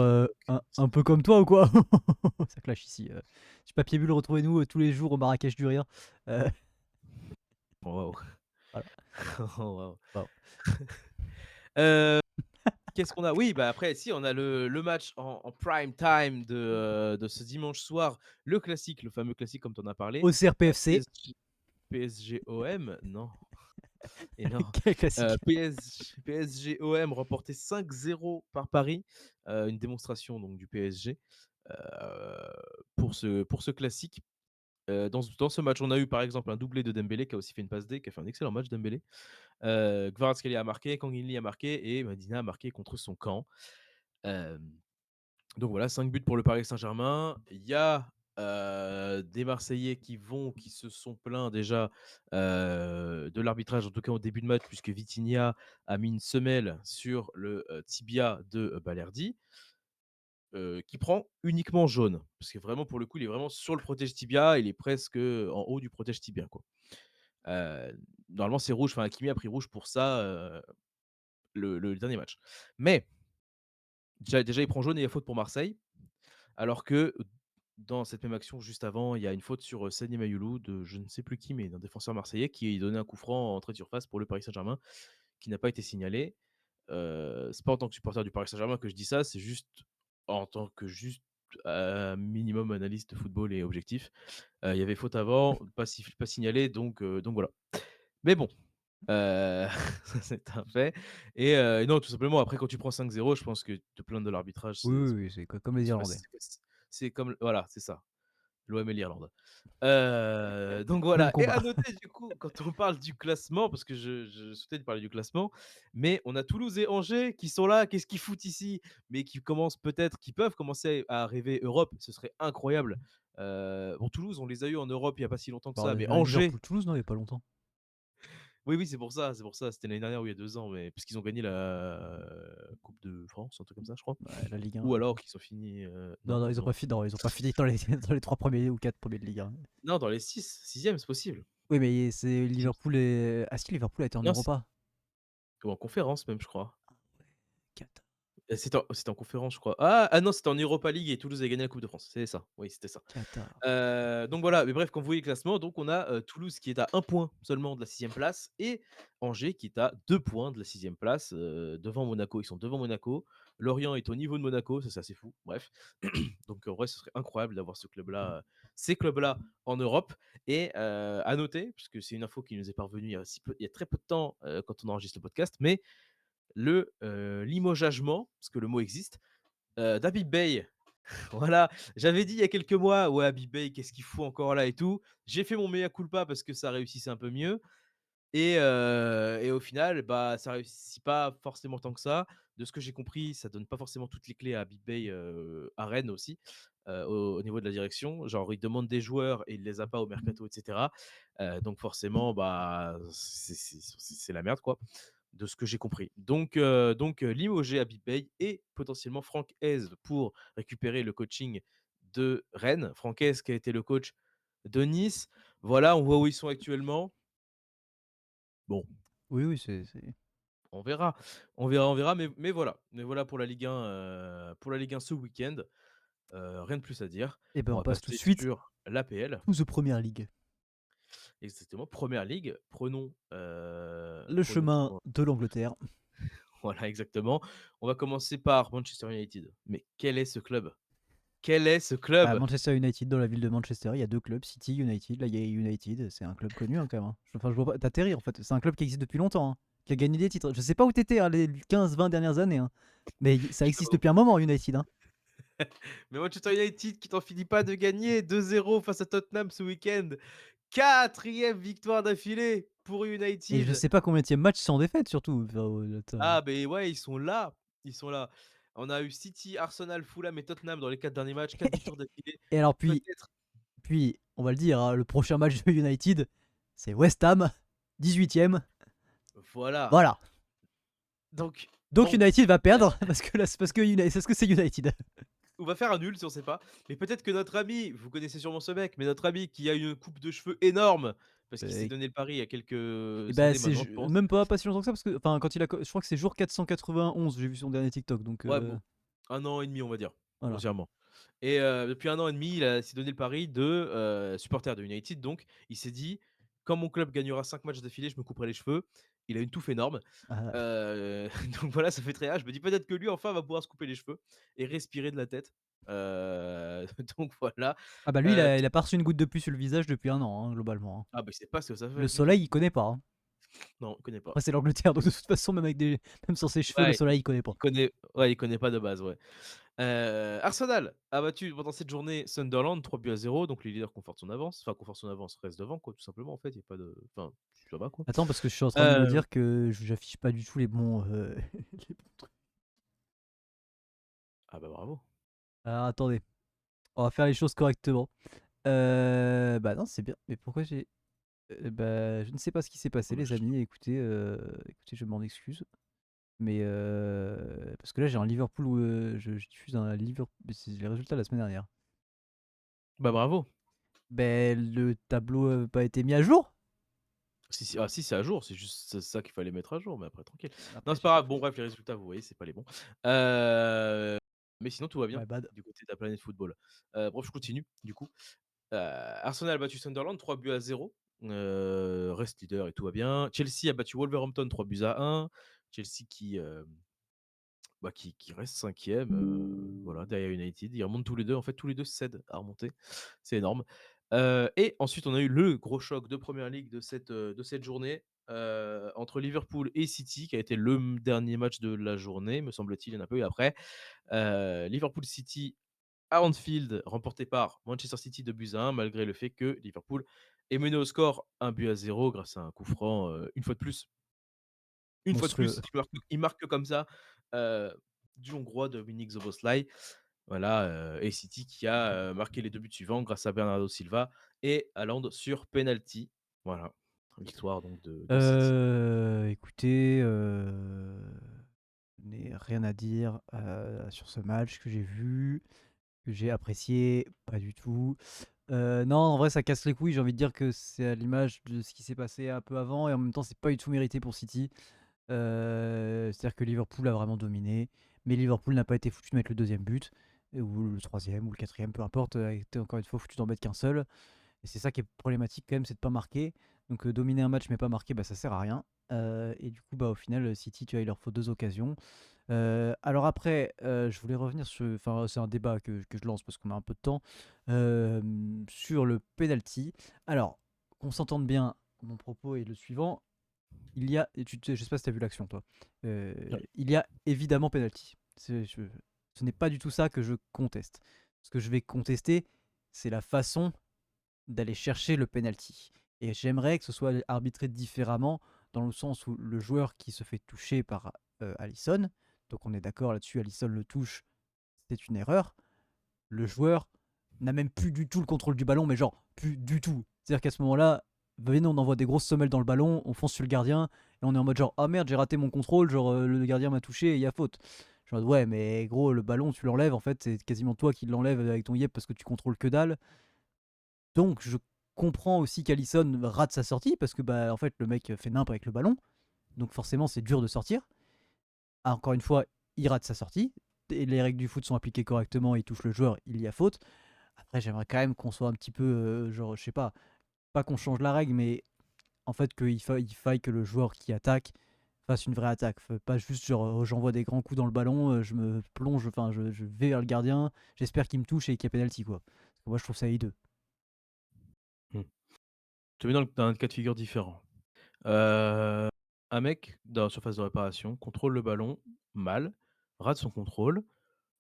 Donc un peu comme toi ou quoi? Ça clash ici, du papier bulle, retrouvez-nous, tous les jours au Marrakech du rire. Heu, waouh, voilà, waouh. waouh. Heu, Qu'est-ce qu'on a? Oui, bah, après si on a le match en prime time de ce dimanche soir, le classique, le fameux classique comme tu en as parlé, Auxerre PFC, PSG-OM, non. Et non, quel classique. PSG-OM remporté 5-0 par Paris, une démonstration donc du PSG, pour ce classique. Dans ce match, on a eu par exemple un doublé de Dembélé qui a aussi fait une passe D, qui a fait un excellent match Dembélé. Kvaratskhelia a marqué, Kangin a marqué et Medina a marqué contre son camp. Hem donc voilà, 5 buts pour le Paris Saint-Germain. Il y a, des Marseillais qui se sont plaints déjà, de l'arbitrage, en tout cas au début de match, puisque Vitinha a mis une semelle sur le, tibia de, Balerdi, qui prend uniquement jaune. Parce que vraiment, pour le coup, il est vraiment sur le protège tibia, il est presque, en haut du protège tibia, quoi. Normalement, c'est rouge, enfin Hakimi a pris rouge pour ça, le dernier match. Mais déjà, il prend jaune et il y a faute pour Marseille. Alors que dans cette même action, juste avant, il y a une faute sur, Seny Mayulu de je ne sais plus qui, mais d'un défenseur marseillais qui donnait un coup franc en entrée de surface pour le Paris Saint-Germain, qui n'a pas été signalé. C'est pas en tant que supporter du Paris Saint-Germain que je dis ça, c'est juste en tant que juste, minimum analyste de football et objectif. Il y avait faute avant, pas signalé donc voilà. Mais bon, ça c'est un fait et non, tout simplement après quand tu prends 5-0, je pense que te plaindre de l'arbitrage, Oui, oui, oui, c'est co comme les c'est pas Irlandais. c'est comme voilà, c'est ça. L'OM et l'Irlande. Donc Même voilà et combat. à noter du coup, quand on parle du classement, parce que je souhaitais te parler du classement, mais on a Toulouse et Angers qui sont là, qu'est-ce qu'ils foutent ici? Mais qui peuvent commencer à rêver Europe, ce serait incroyable. Bon Toulouse, on les a eu en Europe il y a pas si longtemps que Bah, on ça, a mais eu un Angers, Liverpool-Toulouse, non, il y a pas longtemps? oui, oui, c'est pour ça, c'était l'année dernière ou il y a 2 ans, mais parce qu'ils ont gagné la coupe de France, un truc comme ça, je crois. Ouais, la Ligue 1, Ou alors qu'ils ont fini, non, non, non, ils ont ils ont pas fini dans les dans les 3 premiers ou 4 premiers de Ligue 1. non, dans les 6e, c'est possible. Oui, mais c'est 6e, Liverpool et ah si, Liverpool a été en non, c'est Europa? ou en conférence même, je crois. Ah ouais, 4, C'était en conférence, je crois. Ah non, c'était en Europa League et Toulouse avait gagné la coupe de France. C'est ça, oui, c'était ça. Qatar. Donc voilà, mais bref, quand vous voyez le classement, donc on a, Toulouse qui est à 1 point seulement de la 6e place et Angers qui est à 2 points de la 6e place, devant Monaco. Ils sont devant Monaco. Lorient est au niveau de Monaco, ça c'est assez fou, bref. Donc en vrai, ce serait incroyable d'avoir ces clubs-là en Europe et à noter, puisque c'est une info qui nous est parvenue il y a très peu de temps, quand on enregistre le podcast, mais limogeagement, parce que le mot existe, d'Habib Beye. Voilà, j'avais dit il y a quelques mois: «Ouais, Habib Beye, qu'est-ce qu'il fout encore là et tout». J'ai fait mon mea culpa parce que ça réussissait un peu mieux et au final, bah, ça réussit pas forcément tant que ça. De ce que j'ai compris, ça donne pas forcément toutes les clés à Big Bay, à Rennes aussi, au niveau de la direction. Genre, il demande des joueurs et il les a pas au mercato, et cetera. Donc forcément, bah, c'est la merde, quoi, de ce que j'ai compris. Donc limogé à Big Bay et potentiellement Franck Hez pour récupérer le coaching de Rennes. Franck Hez qui a été le coach de Nice. Voilà, on voit où ils sont actuellement. Bon, Oui, oui, on verra. On verra, mais voilà. Mais voilà pour la Ligue 1, pour la Ligue 1 ce week-end. Rien de plus à dire. Et ben On on va passe tout de passer suite sur l'APL. to the Premier League. Exactement, Première Ligue. Prenons, Le chemin prenons de l'Angleterre. voilà, exactement. On va commencer par Manchester United. Mais quel est ce club? Quel est ce Bah, club? Manchester United, dans la ville de Manchester, il y a 2 clubs, City, United. Là, il y a United, c'est un club connu, hein, quand même, hein. Enfin, je vois pas, tu en fait. C'est un club qui existe depuis longtemps, hein, qui a gagné des titres. Je sais pas où t'étais, hein, les 15-20 dernières années, hein, mais ça Je existe depuis un moment, United, hein. Mais Manchester United qui n'en finit pas de gagner 2-0 face à Tottenham ce week-end. 4e victoire d'affilée pour Et je United. sais pas combienième match sans défaite, surtout. Enfin, attends. Ah beh, ouais, ils sont là, ils sont là. On a eu City, Arsenal, Fulham et Tottenham dans les 4 derniers matchs, 4 victoires d'affilée. Et alors, Peut-être on va le dire, hein, le prochain match de United, c'est West Ham, 18e. voilà. Voilà. Donc Donc bon, United va perdre, parce que c'est United. on va faire un nul si on sait pas. Mais peut-être que notre ami, vous connaissez sûrement ce mec, mais notre ami qui a une coupe de cheveux énorme, parce qu'il s'est Euh, donné le pari il y a Et quelques bah, années maintenant, je pense. même pas si longtemps que ça, parce que, enfin, quand il a, je crois que c'est jour 491, j'ai vu son dernier TikTok, donc Ouais, bon, 1 an et demi, on va dire, voilà. grossièrement. Et depuis 1 an et demi, il s'est donné le pari de, supporter de United. Donc il s'est dit: «Quand mon club gagnera 5 matchs d'affilée, je me couperai les cheveux». Il a une touffe énorme. Ah, Donc voilà, ça fait très rare. Je me dis peut-être que lui, enfin, va pouvoir se couper les cheveux et respirer de la tête. Donc voilà. ah bah lui, Heu, il a pas reçu une goutte de pluie sur le visage depuis un an, hein, globalement, hein. ah bah, il sait pas ce que ça Le fait du tout. soleil, il connaît pas, hein. Non, il connaît pas. Après, c'est l'Angleterre, donc de toute façon, même sans ses cheveux, le Ouais, soleil, il connaît pas. il connaît pas de base, ouais. Arsenal a battu pendant cette journée Sunderland 3-0, donc les leaders confortent son avance, enfin confortent son avance, reste devant quoi, tout simplement en fait, il y a pas de enfin, ça va quoi. Attends, parce que je suis en train de me Hem, dire que j'affiche pas du tout les bons, les bons trucs. ah bah, bravo. Alors attendez, on va faire les choses correctement. Bah non, c'est bien. Mais pourquoi j'ai. Bah, je ne sais pas ce qui s'est passé, Oh bah, les amis. Écoutez, écoutez, je m'en excuse. Mais parce que là, j'ai un Liverpool où je diffuse un Liverpool. C'est les résultats de la semaine dernière. bah, bravo. Ben, le tableau n'a pas été mis à jour. Si, si, ah si, c'est à jour, c'est juste ça qu'il fallait mettre à jour, mais après tranquille. Non, Après, c'est j'ai pas pas grave, bon fait. bref, les résultats, vous voyez, c'est pas les bons. Mais sinon tout va bien My bad. du côté de la planète football. Bref, je continue du coup. Arsenal a battu Sunderland 3-0, reste leader et tout va bien. Chelsea a battu Wolverhampton 3-1. Chelsea qui reste 5e, voilà, derrière United. Ils remontent tous les deux. En fait, tous les 2 cèdent à remonter. C'est énorme. Et ensuite, on a eu le gros choc de Première Ligue de cette journée, entre Liverpool et City, qui a été le dernier match de la journée, me semble-t-il. Il y en a pas eu après. Liverpool City à Anfield, remporté par Manchester City 2-1, malgré le fait que Liverpool est mené au score 1-0 grâce à un coup franc, une fois de plus. Une fois de Monstrueux. plus, il marque comme ça, heu, du Hongrois Dominic Szoboszlai. Voilà, et City qui a, marqué les 2 buts suivants grâce à Bernardo Silva et Haaland sur penalty. Voilà, victoire donc de City. Écoutez, je n'ai rien à dire sur ce match que j'ai vu, que j'ai apprécié, pas du tout. Non, en vrai, ça casse les couilles. J'ai envie de dire que c'est à l'image de ce qui s'est passé un peu avant, et en même temps, c'est pas du tout mérité pour City. C'est-à-dire que Liverpool a vraiment dominé, mais Liverpool n'a pas été foutu de mettre le deuxième but, ou le troisième, ou le quatrième, peu importe, a été encore une fois foutu d'en mettre qu'un seul. Et c'est ça qui est problématique quand même, c'est de pas marquer. Donc dominer un match mais pas marquer, bah, ça sert à rien. Et du coup, bah, au final, City, tu vois, il leur faut 2 occasions. Alors après, je voulais revenir sur. Enfin, c'est un débat que je lance parce qu'on a un peu de temps. Sur le penalty. Alors, qu'on s'entende bien, mon propos est le suivant. Il y a. Je sais pas si tu as vu l'action, toi. Ouais. Il y a évidemment penalty. Ce n'est pas du tout ça que je conteste. Ce que je vais contester, c'est la façon d'aller chercher le penalty. Et j'aimerais que ce soit arbitré différemment, dans le sens où le joueur qui se fait toucher par Alisson Donc on est d'accord là-dessus, Alisson le touche, c'est une erreur. Le joueur n'a même plus du tout le contrôle du ballon, mais genre plus du tout. C'est-à-dire qu'à ce moment-là, venez, on envoie des grosses semelles dans le ballon, on fonce sur le gardien, et on est en mode genre, ah merde, j'ai raté mon contrôle, genre le gardien m'a touché et il y a faute. Je suis en mode, ouais, mais gros, le ballon, tu l'enlèves, en fait, c'est quasiment toi qui l'enlèves avec ton yep parce que tu contrôles que dalle. Donc je comprends aussi qu'Alisson rate sa sortie, parce que bah en fait, le mec fait nimp avec le ballon, donc forcément, c'est dur de sortir. Ah, encore une fois, il rate sa sortie, et les règles du foot sont appliquées correctement, il touche le joueur, il y a faute. Après, j'aimerais quand même qu'on soit un petit peu, genre, je sais pas qu'on change la règle, mais en fait il faille que le joueur qui attaque fasse une vraie attaque. Pas juste genre j'envoie des grands coups dans le ballon, je me plonge, enfin je vais vers le gardien, j'espère qu'il me touche et qu'il y a pénalty quoi. Parce que moi je trouve ça hideux. Mmh. Je te mets dans un cas de figure différent. Heu, un mec dans la surface de réparation contrôle le ballon mal, rate son contrôle.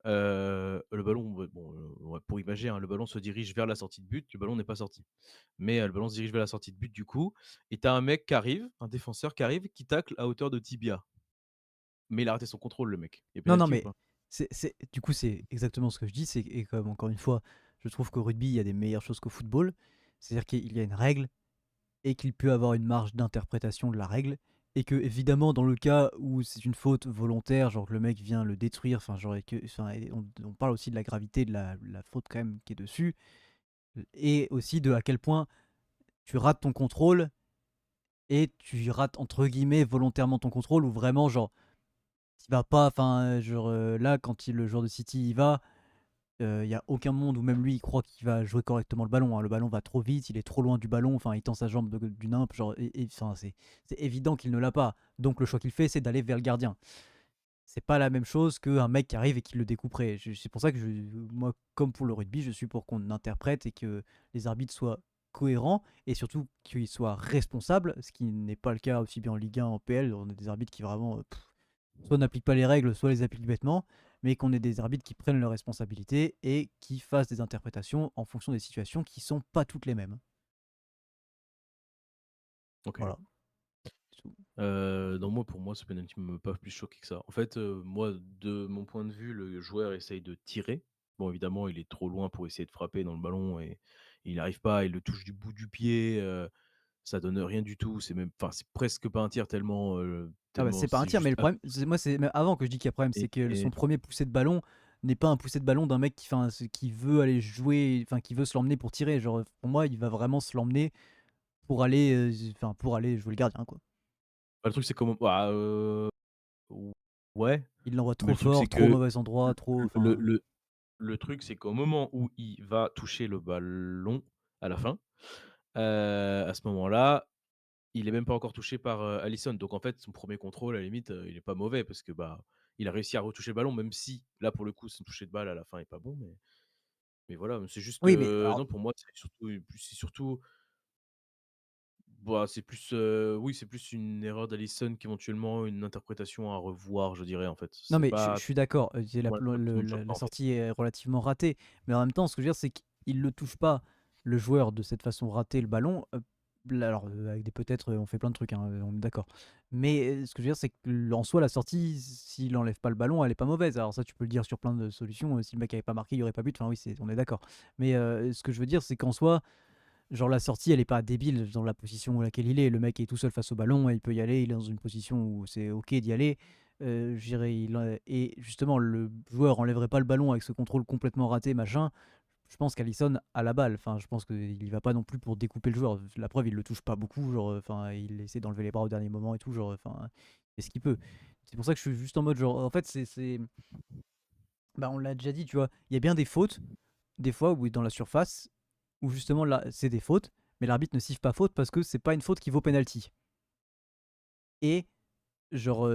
Le ballon, ouais, bon, ouais, pour imager, hein, le ballon se dirige vers la sortie de but, le ballon n'est pas sorti. Mais, le ballon se dirige vers la sortie de but du coup et tu as un mec qui arrive, un défenseur qui arrive, qui tacle à hauteur de tibia. Mais il a raté son contrôle le mec. Il y a Non, non, pénalty ou mais pas? du coup c'est exactement ce que je dis, et comme encore une fois, je trouve qu'au rugby il y a des meilleures choses qu'au football. C'est-à-dire qu'il y a une règle et qu'il peut avoir une marge d'interprétation de la règle, et que évidemment dans le cas où c'est une faute volontaire, genre que le mec vient le détruire, enfin genre et on parle aussi de la gravité de la faute quand même qui est dessus, et aussi de à quel point tu rates ton contrôle, et tu rates entre guillemets volontairement ton contrôle, ou vraiment genre tu vas pas, enfin genre là quand le joueur de City y va, il y a aucun monde où même lui il croit qu'il va jouer correctement le ballon, hein. Le ballon va trop vite, il est trop loin du ballon, enfin il tend sa jambe du nimp, genre, enfin, c'est évident qu'il ne l'a pas. Donc le choix qu'il fait, c'est d'aller vers le gardien. C'est pas la même chose qu'un mec qui arrive et qui le découperait. C'est pour ça que moi, comme pour le rugby, je suis pour qu'on interprète et que les arbitres soient cohérents, et surtout qu'ils soient responsables, ce qui n'est pas le cas aussi bien en Ligue 1, en PL. On a des arbitres qui vraiment soit n'appliquent pas les règles, soit les appliquent bêtement, mais qu'on ait des arbitres qui prennent leurs responsabilités et qui fassent des interprétations en fonction des situations qui sont pas toutes les mêmes. OK. Voilà. C'est tout. Non, moi, pour moi, ce penalty m'a pas plus choqué que ça. En fait, moi, de mon point de vue, le joueur essaye de tirer. Bon, évidemment, il est trop loin pour essayer de frapper dans le ballon et il n'arrive pas, il le touche du bout du pied, ça donne rien du tout. C'est même enfin, c'est presque pas un tir tellement, Ah bah, tellement c'est pas un c'est tir, mais juste le pas problème, moi, c'est même avant que je dis qu'il y a problème, et c'est que son et premier poussé de ballon n'est pas un poussé de ballon d'un mec qui veut aller jouer, enfin qui veut se l'emmener pour tirer. Genre, pour moi, il va vraiment se l'emmener pour aller jouer le gardien, quoi. bah, le truc, c'est comment bah, ou ouais, Il l'envoie mais trop le truc, c'est fort, trop au que mauvais endroit, trop, le enfin. le le truc, c'est qu'au moment où il va toucher le ballon, à la fin, à ce moment-là, il est même pas encore touché par, Alisson. Donc en fait, son premier contrôle, à la limite, il est pas mauvais parce que, bah, il a réussi à retoucher le ballon, même si, là, pour le coup, son toucher de balle à la fin est pas bon, mais voilà, c'est juste, Oui, mais alors, non, pour moi, c'est surtout, bah, c'est plus, oui, c'est plus une erreur d'Alisson qu'éventuellement une interprétation à revoir, je dirais, en fait. non, C'est mais je pas suis d'accord, moi, le penalty ne me choque pas, la en fait. sortie est relativement ratée, mais en même temps, ce que je veux dire, c'est qu'il ne touche pas le joueur de cette façon ratée le ballon. Là, alors, avec des peut-être, on fait plein de trucs, hein, on est d'accord. Mais ce que je veux dire, c'est qu'en soi, la sortie, s'il enlève pas le ballon, elle est pas mauvaise. Alors ça, tu peux le dire sur plein de solutions. Si le mec avait pas marqué, il y aurait pas but. Enfin oui, on est d'accord. Mais ce que je veux dire, c'est qu'en soi, genre la sortie, elle est pas débile dans la position où laquelle il est. Le mec est tout seul face au ballon, il peut y aller, il est dans une position où c'est ok d'y aller. Je dirais, et justement, le joueur enlèverait pas le ballon avec ce contrôle complètement raté, machin. Je pense qu'Alisson a la balle. Enfin, je pense qu'il y va pas non plus pour découper le joueur. La preuve, il le touche pas beaucoup. Genre, enfin, il essaie d'enlever les bras au dernier moment et tout. Genre, enfin, il fait ce qu'il peut. C'est pour ça que je suis juste en mode genre, en fait, bah, on l'a déjà dit, tu vois. Il y a bien des fautes, des fois où dans la surface, où justement là, c'est des fautes, mais l'arbitre ne siffle pas faute parce que c'est pas une faute qui vaut penalty. Et genre,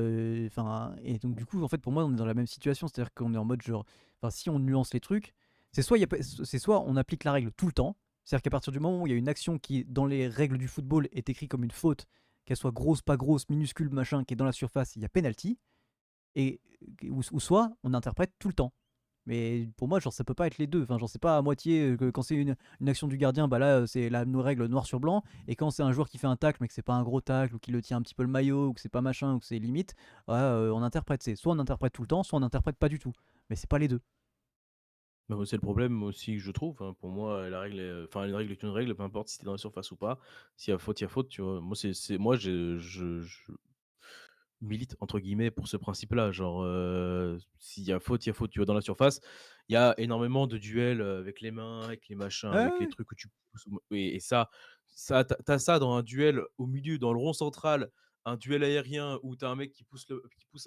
enfin, et donc du coup, en fait, pour moi, on est dans la même situation, c'est-à-dire qu'on est en mode genre, enfin, si on nuance les trucs, c'est soit on applique la règle tout le temps, c'est-à-dire qu'à partir du moment où il y a une action qui, dans les règles du football, est écrite comme une faute, qu'elle soit grosse, pas grosse, minuscule, machin, qui est dans la surface, il y a penalty, et ou soit on interprète tout le temps. Mais pour moi, genre, ça peut pas être les deux. Enfin, genre, c'est pas à moitié que quand c'est une action du gardien, bah là, c'est la règle noir sur blanc. Et quand c'est un joueur qui fait un tacle, mais que c'est pas un gros tacle, ou qui le tient un petit peu le maillot, ou que c'est pas machin, ou que c'est limite, ouais, on interprète. C'est soit on interprète tout le temps, soit on interprète pas du tout. Mais c'est pas les deux. Bah, moi, c'est le problème aussi que je trouve, hein. Pour moi, la règle est enfin, une règle est une règle, peu importe si tu es dans la surface ou pas. S'il y a faute, il y a faute, tu vois? Moi, moi, je milite entre guillemets pour ce principe-là. Genre, s'il y a faute, il y a faute. Tu vois, dans la surface, il y a énormément de duels, avec les mains, avec les machins, Ouais, avec les ouais, trucs où tu pousses et ça tu ça dans un duel au milieu, dans le rond central, un duel aérien où tu as un mec qui pousse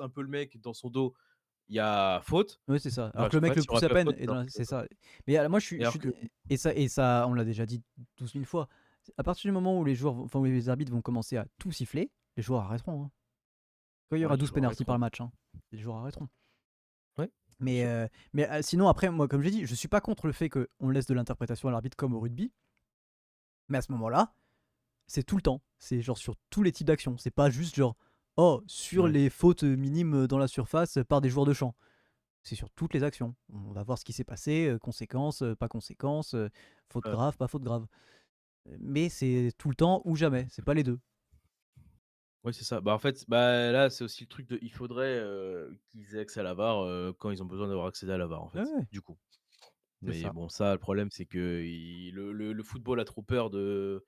un peu le mec dans son dos, il y a faute. ouais, c'est ça. Dans Alors la que le mec le surface, il y aura pousse à pas peine, faute et alors que c'est ça. Mais moi, et alors que et ça, on l'a déjà dit 12 000 fois. À partir du moment où les joueurs, enfin, où les arbitres vont commencer à tout siffler, les joueurs arrêteront, hein. Quand il y ouais, aura les 12 joueurs pénaltys par arrêteront. match, hein, les joueurs arrêteront. Ouais, bien Mais, sûr. euh, mais sinon, après, moi, comme j'ai dit, je suis pas contre le fait qu'on laisse de l'interprétation à l'arbitre comme au rugby. Mais à ce moment-là, c'est tout le temps. C'est genre sur tous les types d'actions. C'est pas juste genre, oh, sur Ouais, les fautes minimes dans la surface par des joueurs de champ. C'est sur toutes les actions. On va voir ce qui s'est passé, conséquences, pas conséquences, faute ouais. grave, pas faute grave. Mais c'est tout le temps ou jamais. C'est pas les deux. Ouais, c'est ça. Bah, en fait, bah, là, c'est aussi le truc de il faudrait, qu'ils aient accès à la VAR, quand ils ont besoin d'avoir accès à la VAR, en Ouais, fait, ouais, du coup. c'est Mais ça. bon, ça, le problème, c'est que le football a trop peur de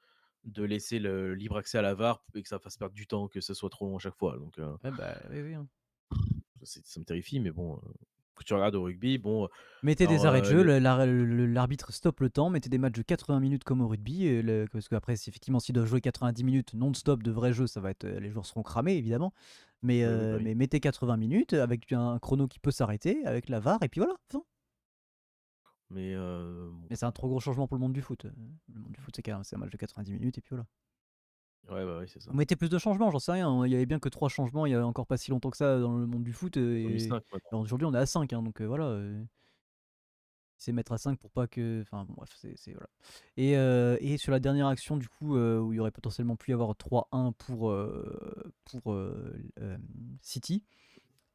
laisser le libre accès à la VAR et que ça fasse perdre du temps, que ce soit trop long à chaque fois. Donc, Ouais, bah, oui, oui, hein. ça me terrifie, mais bon, quand tu regardes au rugby, bon, Mettez des alors, arrêts de jeu, les l'arbitre stoppe le temps, mettez des matchs de 80 minutes comme au rugby, parce qu'après, effectivement, s'ils doivent jouer 90 minutes non-stop de vrai jeu, ça va être, les joueurs seront cramés, évidemment. Mais, oui, oui, bah, oui. mais mettez 80 minutes avec un chrono qui peut s'arrêter, avec la VAR, et puis voilà, fin. Mais, bon, Mais c'est un trop gros changement pour le monde du foot. Le monde du foot, c'est un match de 90 minutes, et puis voilà. ouais, bah, oui, c'est ça. Vous mettez plus de changements, j'en sais rien, hein. Il y avait bien que 3 changements il y a encore pas si longtemps que ça dans le monde du foot, Ils ont mis et 5 maintenant. aujourd'hui on est à 5, hein, donc voilà. C'est mettre à 5 pour pas que. Enfin bon, bref, voilà. Et sur la dernière action, du coup, où il y aurait potentiellement pu y avoir 3-1 pour City.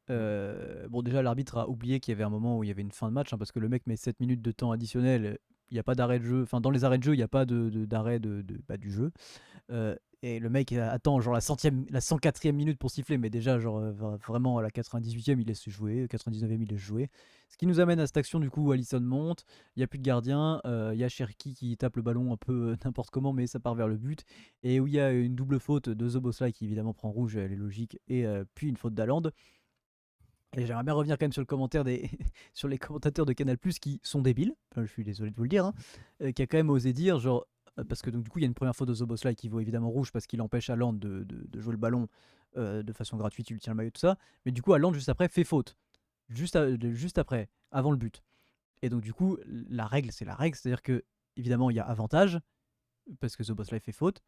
Mmh. Bon, déjà, l'arbitre a oublié qu'il y avait un moment où il y avait une fin de match, hein, parce que le mec met 7 minutes de temps additionnel. Il n'y a pas d'arrêt de jeu. Enfin, dans les arrêts de jeu, il n'y a pas d'arrêt du jeu. Et le mec attend genre la 104e minute pour siffler, mais déjà, genre vraiment à la 98e, il laisse jouer, 99e, il laisse jouer. Ce qui nous amène à cette action du coup où Alisson monte, il n'y a plus de gardien, il y a Cherki qui tape le ballon un peu n'importe comment, mais ça part vers le but, et où il y a une double faute de Zoboslai qui évidemment prend rouge, elle est logique, et puis une faute d'Haaland. Et j'aimerais bien revenir quand même sur le commentaire sur les commentateurs de Canal+ qui sont débiles. Enfin, je suis désolé de vous le dire, hein, qui a quand même osé dire genre parce que donc du coup il y a une première faute de Zoboslai qui vaut évidemment rouge parce qu'il empêche Haaland de jouer le ballon de façon gratuite, il lui tient le maillot tout ça. Mais du coup Haaland juste après fait faute, juste après, avant le but. Et donc du coup la règle c'est la règle, c'est-à-dire que évidemment il y a avantage parce que Zoboslai fait faute.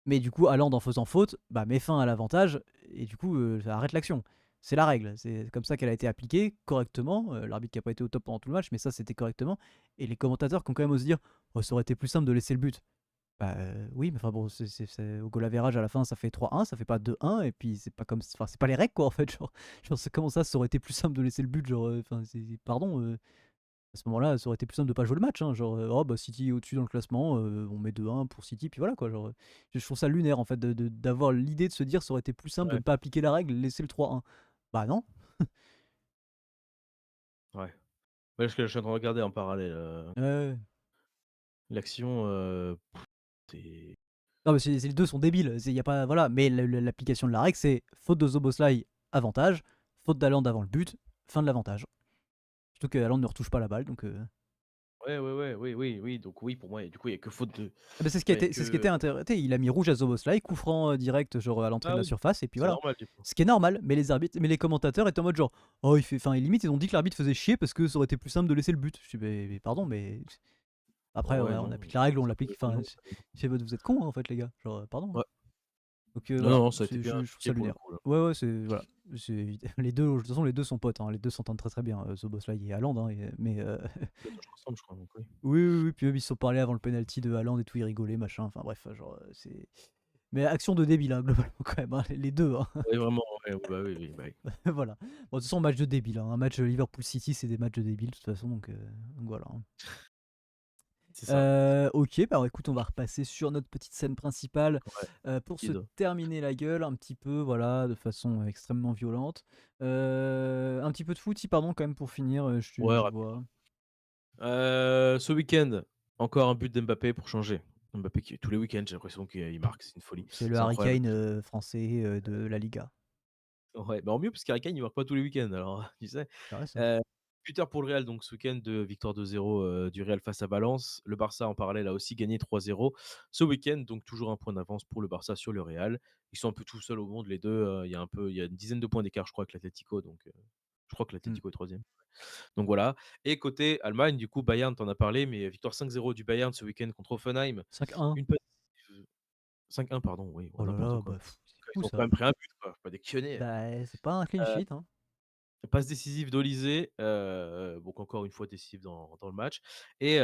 Mais du coup, Haaland en faisant faute, bah, met fin à l'avantage et du coup, ça arrête l'action. C'est la règle. C'est comme ça qu'elle a été appliquée correctement. L'arbitre qui n'a pas été au top pendant tout le match, mais ça, c'était correctement. Et les commentateurs qui ont quand même osé dire oh, ça aurait été plus simple de laisser le but. Bah oui, mais enfin bon, au goal average à la fin, ça fait 3-1, ça fait pas 2-1, et puis c'est pas comme. Enfin, c'est pas les règles quoi en fait. Genre comment ça aurait été plus simple de laisser le but. Genre, enfin, pardon. À ce moment-là, ça aurait été plus simple de pas jouer le match, hein, genre, oh bah City est au-dessus dans le classement, on met 2-1 pour City, puis voilà quoi. Genre, je trouve ça lunaire en fait d'avoir l'idée de se dire ça aurait été plus simple de Ouais, ne pas appliquer la règle, laisser le 3-1. Bah non. ouais. Ouais, parce que je suis en train de regarder en parallèle, Ouais, ouais. l'action, c'est Non mais les deux sont débiles, y a pas, voilà. Mais l'application de la règle c'est faute de Zoboslai, avantage, faute d'Haaland avant le but, fin de l'avantage. Surtout que Haaland ne retouche pas la balle, donc ouais, ouais, ouais, oui, oui, oui, donc oui, pour moi, et du coup, il y a que faute de ah bah, enfin, il y a c'est ce qui était que interprété. Il a mis rouge à Zoboslai, coup franc direct, genre à l'entrée de ah la oui, surface, et puis c'est voilà. normal, du coup. Ce qui est normal, mais les commentateurs étaient en mode genre, oh, enfin, limite, ils ont dit que l'arbitre faisait chier parce que ça aurait été plus simple de laisser le but. Je dis, mais pardon, mais après, Bon, ouais, on non, applique la règle, on ça l'applique. peut Enfin, non, ça peut vous êtes cons, hein, en fait, les gars. Genre, pardon, hein. ouais. Donc Non, voilà, non, ça a été bien je trouve ça appliqué pour le lunaire. coup, là. Ouais, ouais, voilà. Les deux, de toute façon, les deux sont potes, hein. Les deux s'entendent très très bien, Zoboslai et Haaland, hein, mais Ils touchent ensemble, je crois, donc oui. oui, oui, oui, puis eux, ils se sont parlé avant le penalty de Haaland et tout, ils rigolaient, machin. Enfin bref, genre, c'est. Mais action de débile, hein, globalement, quand même, hein, les deux. Hein. Ouais, vraiment, ouais, bah, oui, oui, bah, oui. Voilà. Bon, de toute façon, match de débile. Hein. Un match Liverpool City, c'est des matchs de débile, de toute façon, donc voilà. Hein. C'est ça. Ok, bah écoute, on va repasser sur notre petite scène principale Ouais, pour se Kid. terminer la gueule un petit peu, voilà, de façon extrêmement violente. Un petit peu de footy, pardon, quand même, pour finir, Ouais, je rapide. vois. Ce week-end, encore un but d'Mbappé pour changer. Mbappé qui tous les week-ends, j'ai l'impression qu'il marque, c'est une folie. C'est le C'est Harry incroyable. Kane français de la Liga. Ouais, bah, en mieux parce qu'Harry Kane, il marque pas tous les week-ends alors, tu sais? C'est vrai ça. Heu, Buteur pour le Real donc ce week-end de victoire 2-0, du Real face à Valence. Le Barça en parallèle a aussi gagné 3-0 ce week-end, donc toujours un point d'avance pour le Barça sur le Real. Ils sont un peu tout seuls au monde les 2. Il y a une dizaine de points d'écart je crois avec l'Atlético donc je crois que Mm. l'Atlético est 3e. Donc voilà et côté Allemagne du coup Bayern, tu en as parlé mais victoire 5-0 du Bayern ce week-end contre Hoffenheim. 5-1. Une passe 5-1 pardon, oui, ouais, Oh là n'importe là, quoi. bah, c'est Ils fou ont quand ça. même pris un but quoi, faut pas déconner. Bah, c'est pas un clean sheet, hein. Passe décisive d'Olysée, donc encore une fois décisive dans le match et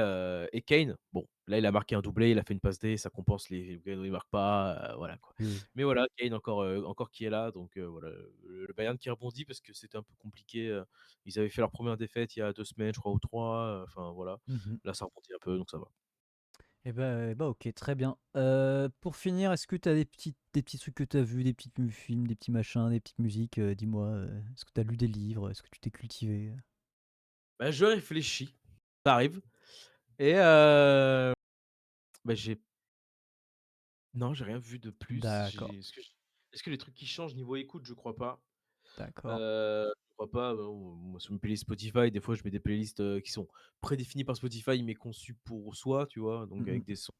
Kane, bon, là, il a marqué un doublé, il a fait une passe D, ça compense les week-ends où il marque pas, voilà quoi. Oui, oui. Mais voilà, Kane encore qui est là, donc voilà, le Bayern qui rebondit parce que c'était un peu compliqué, ils avaient fait leur première défaite il y a 2 semaines, je crois ou 3, enfin voilà. Mhm. Là, ça rebondit un peu, donc ça va. Eh bah, ok, très bien. Pour finir, est-ce que tu as des petits trucs que tu as vus, des petits films, des petits machins, des petites musiques, dis-moi. Est-ce que tu as lu des livres? Est-ce que tu t'es cultivé? Bah, je réfléchis, ça arrive et bah, j'ai non, j'ai rien vu de plus. D'accord, J'ai est-ce que les trucs qui changent niveau écoute? Je crois pas. d'accord. Je crois pas, moi sur mes playlists Spotify, des fois je mets des playlists, qui sont prédéfinies par Spotify, mais conçues pour soi, tu vois? Donc Mhm. avec des sons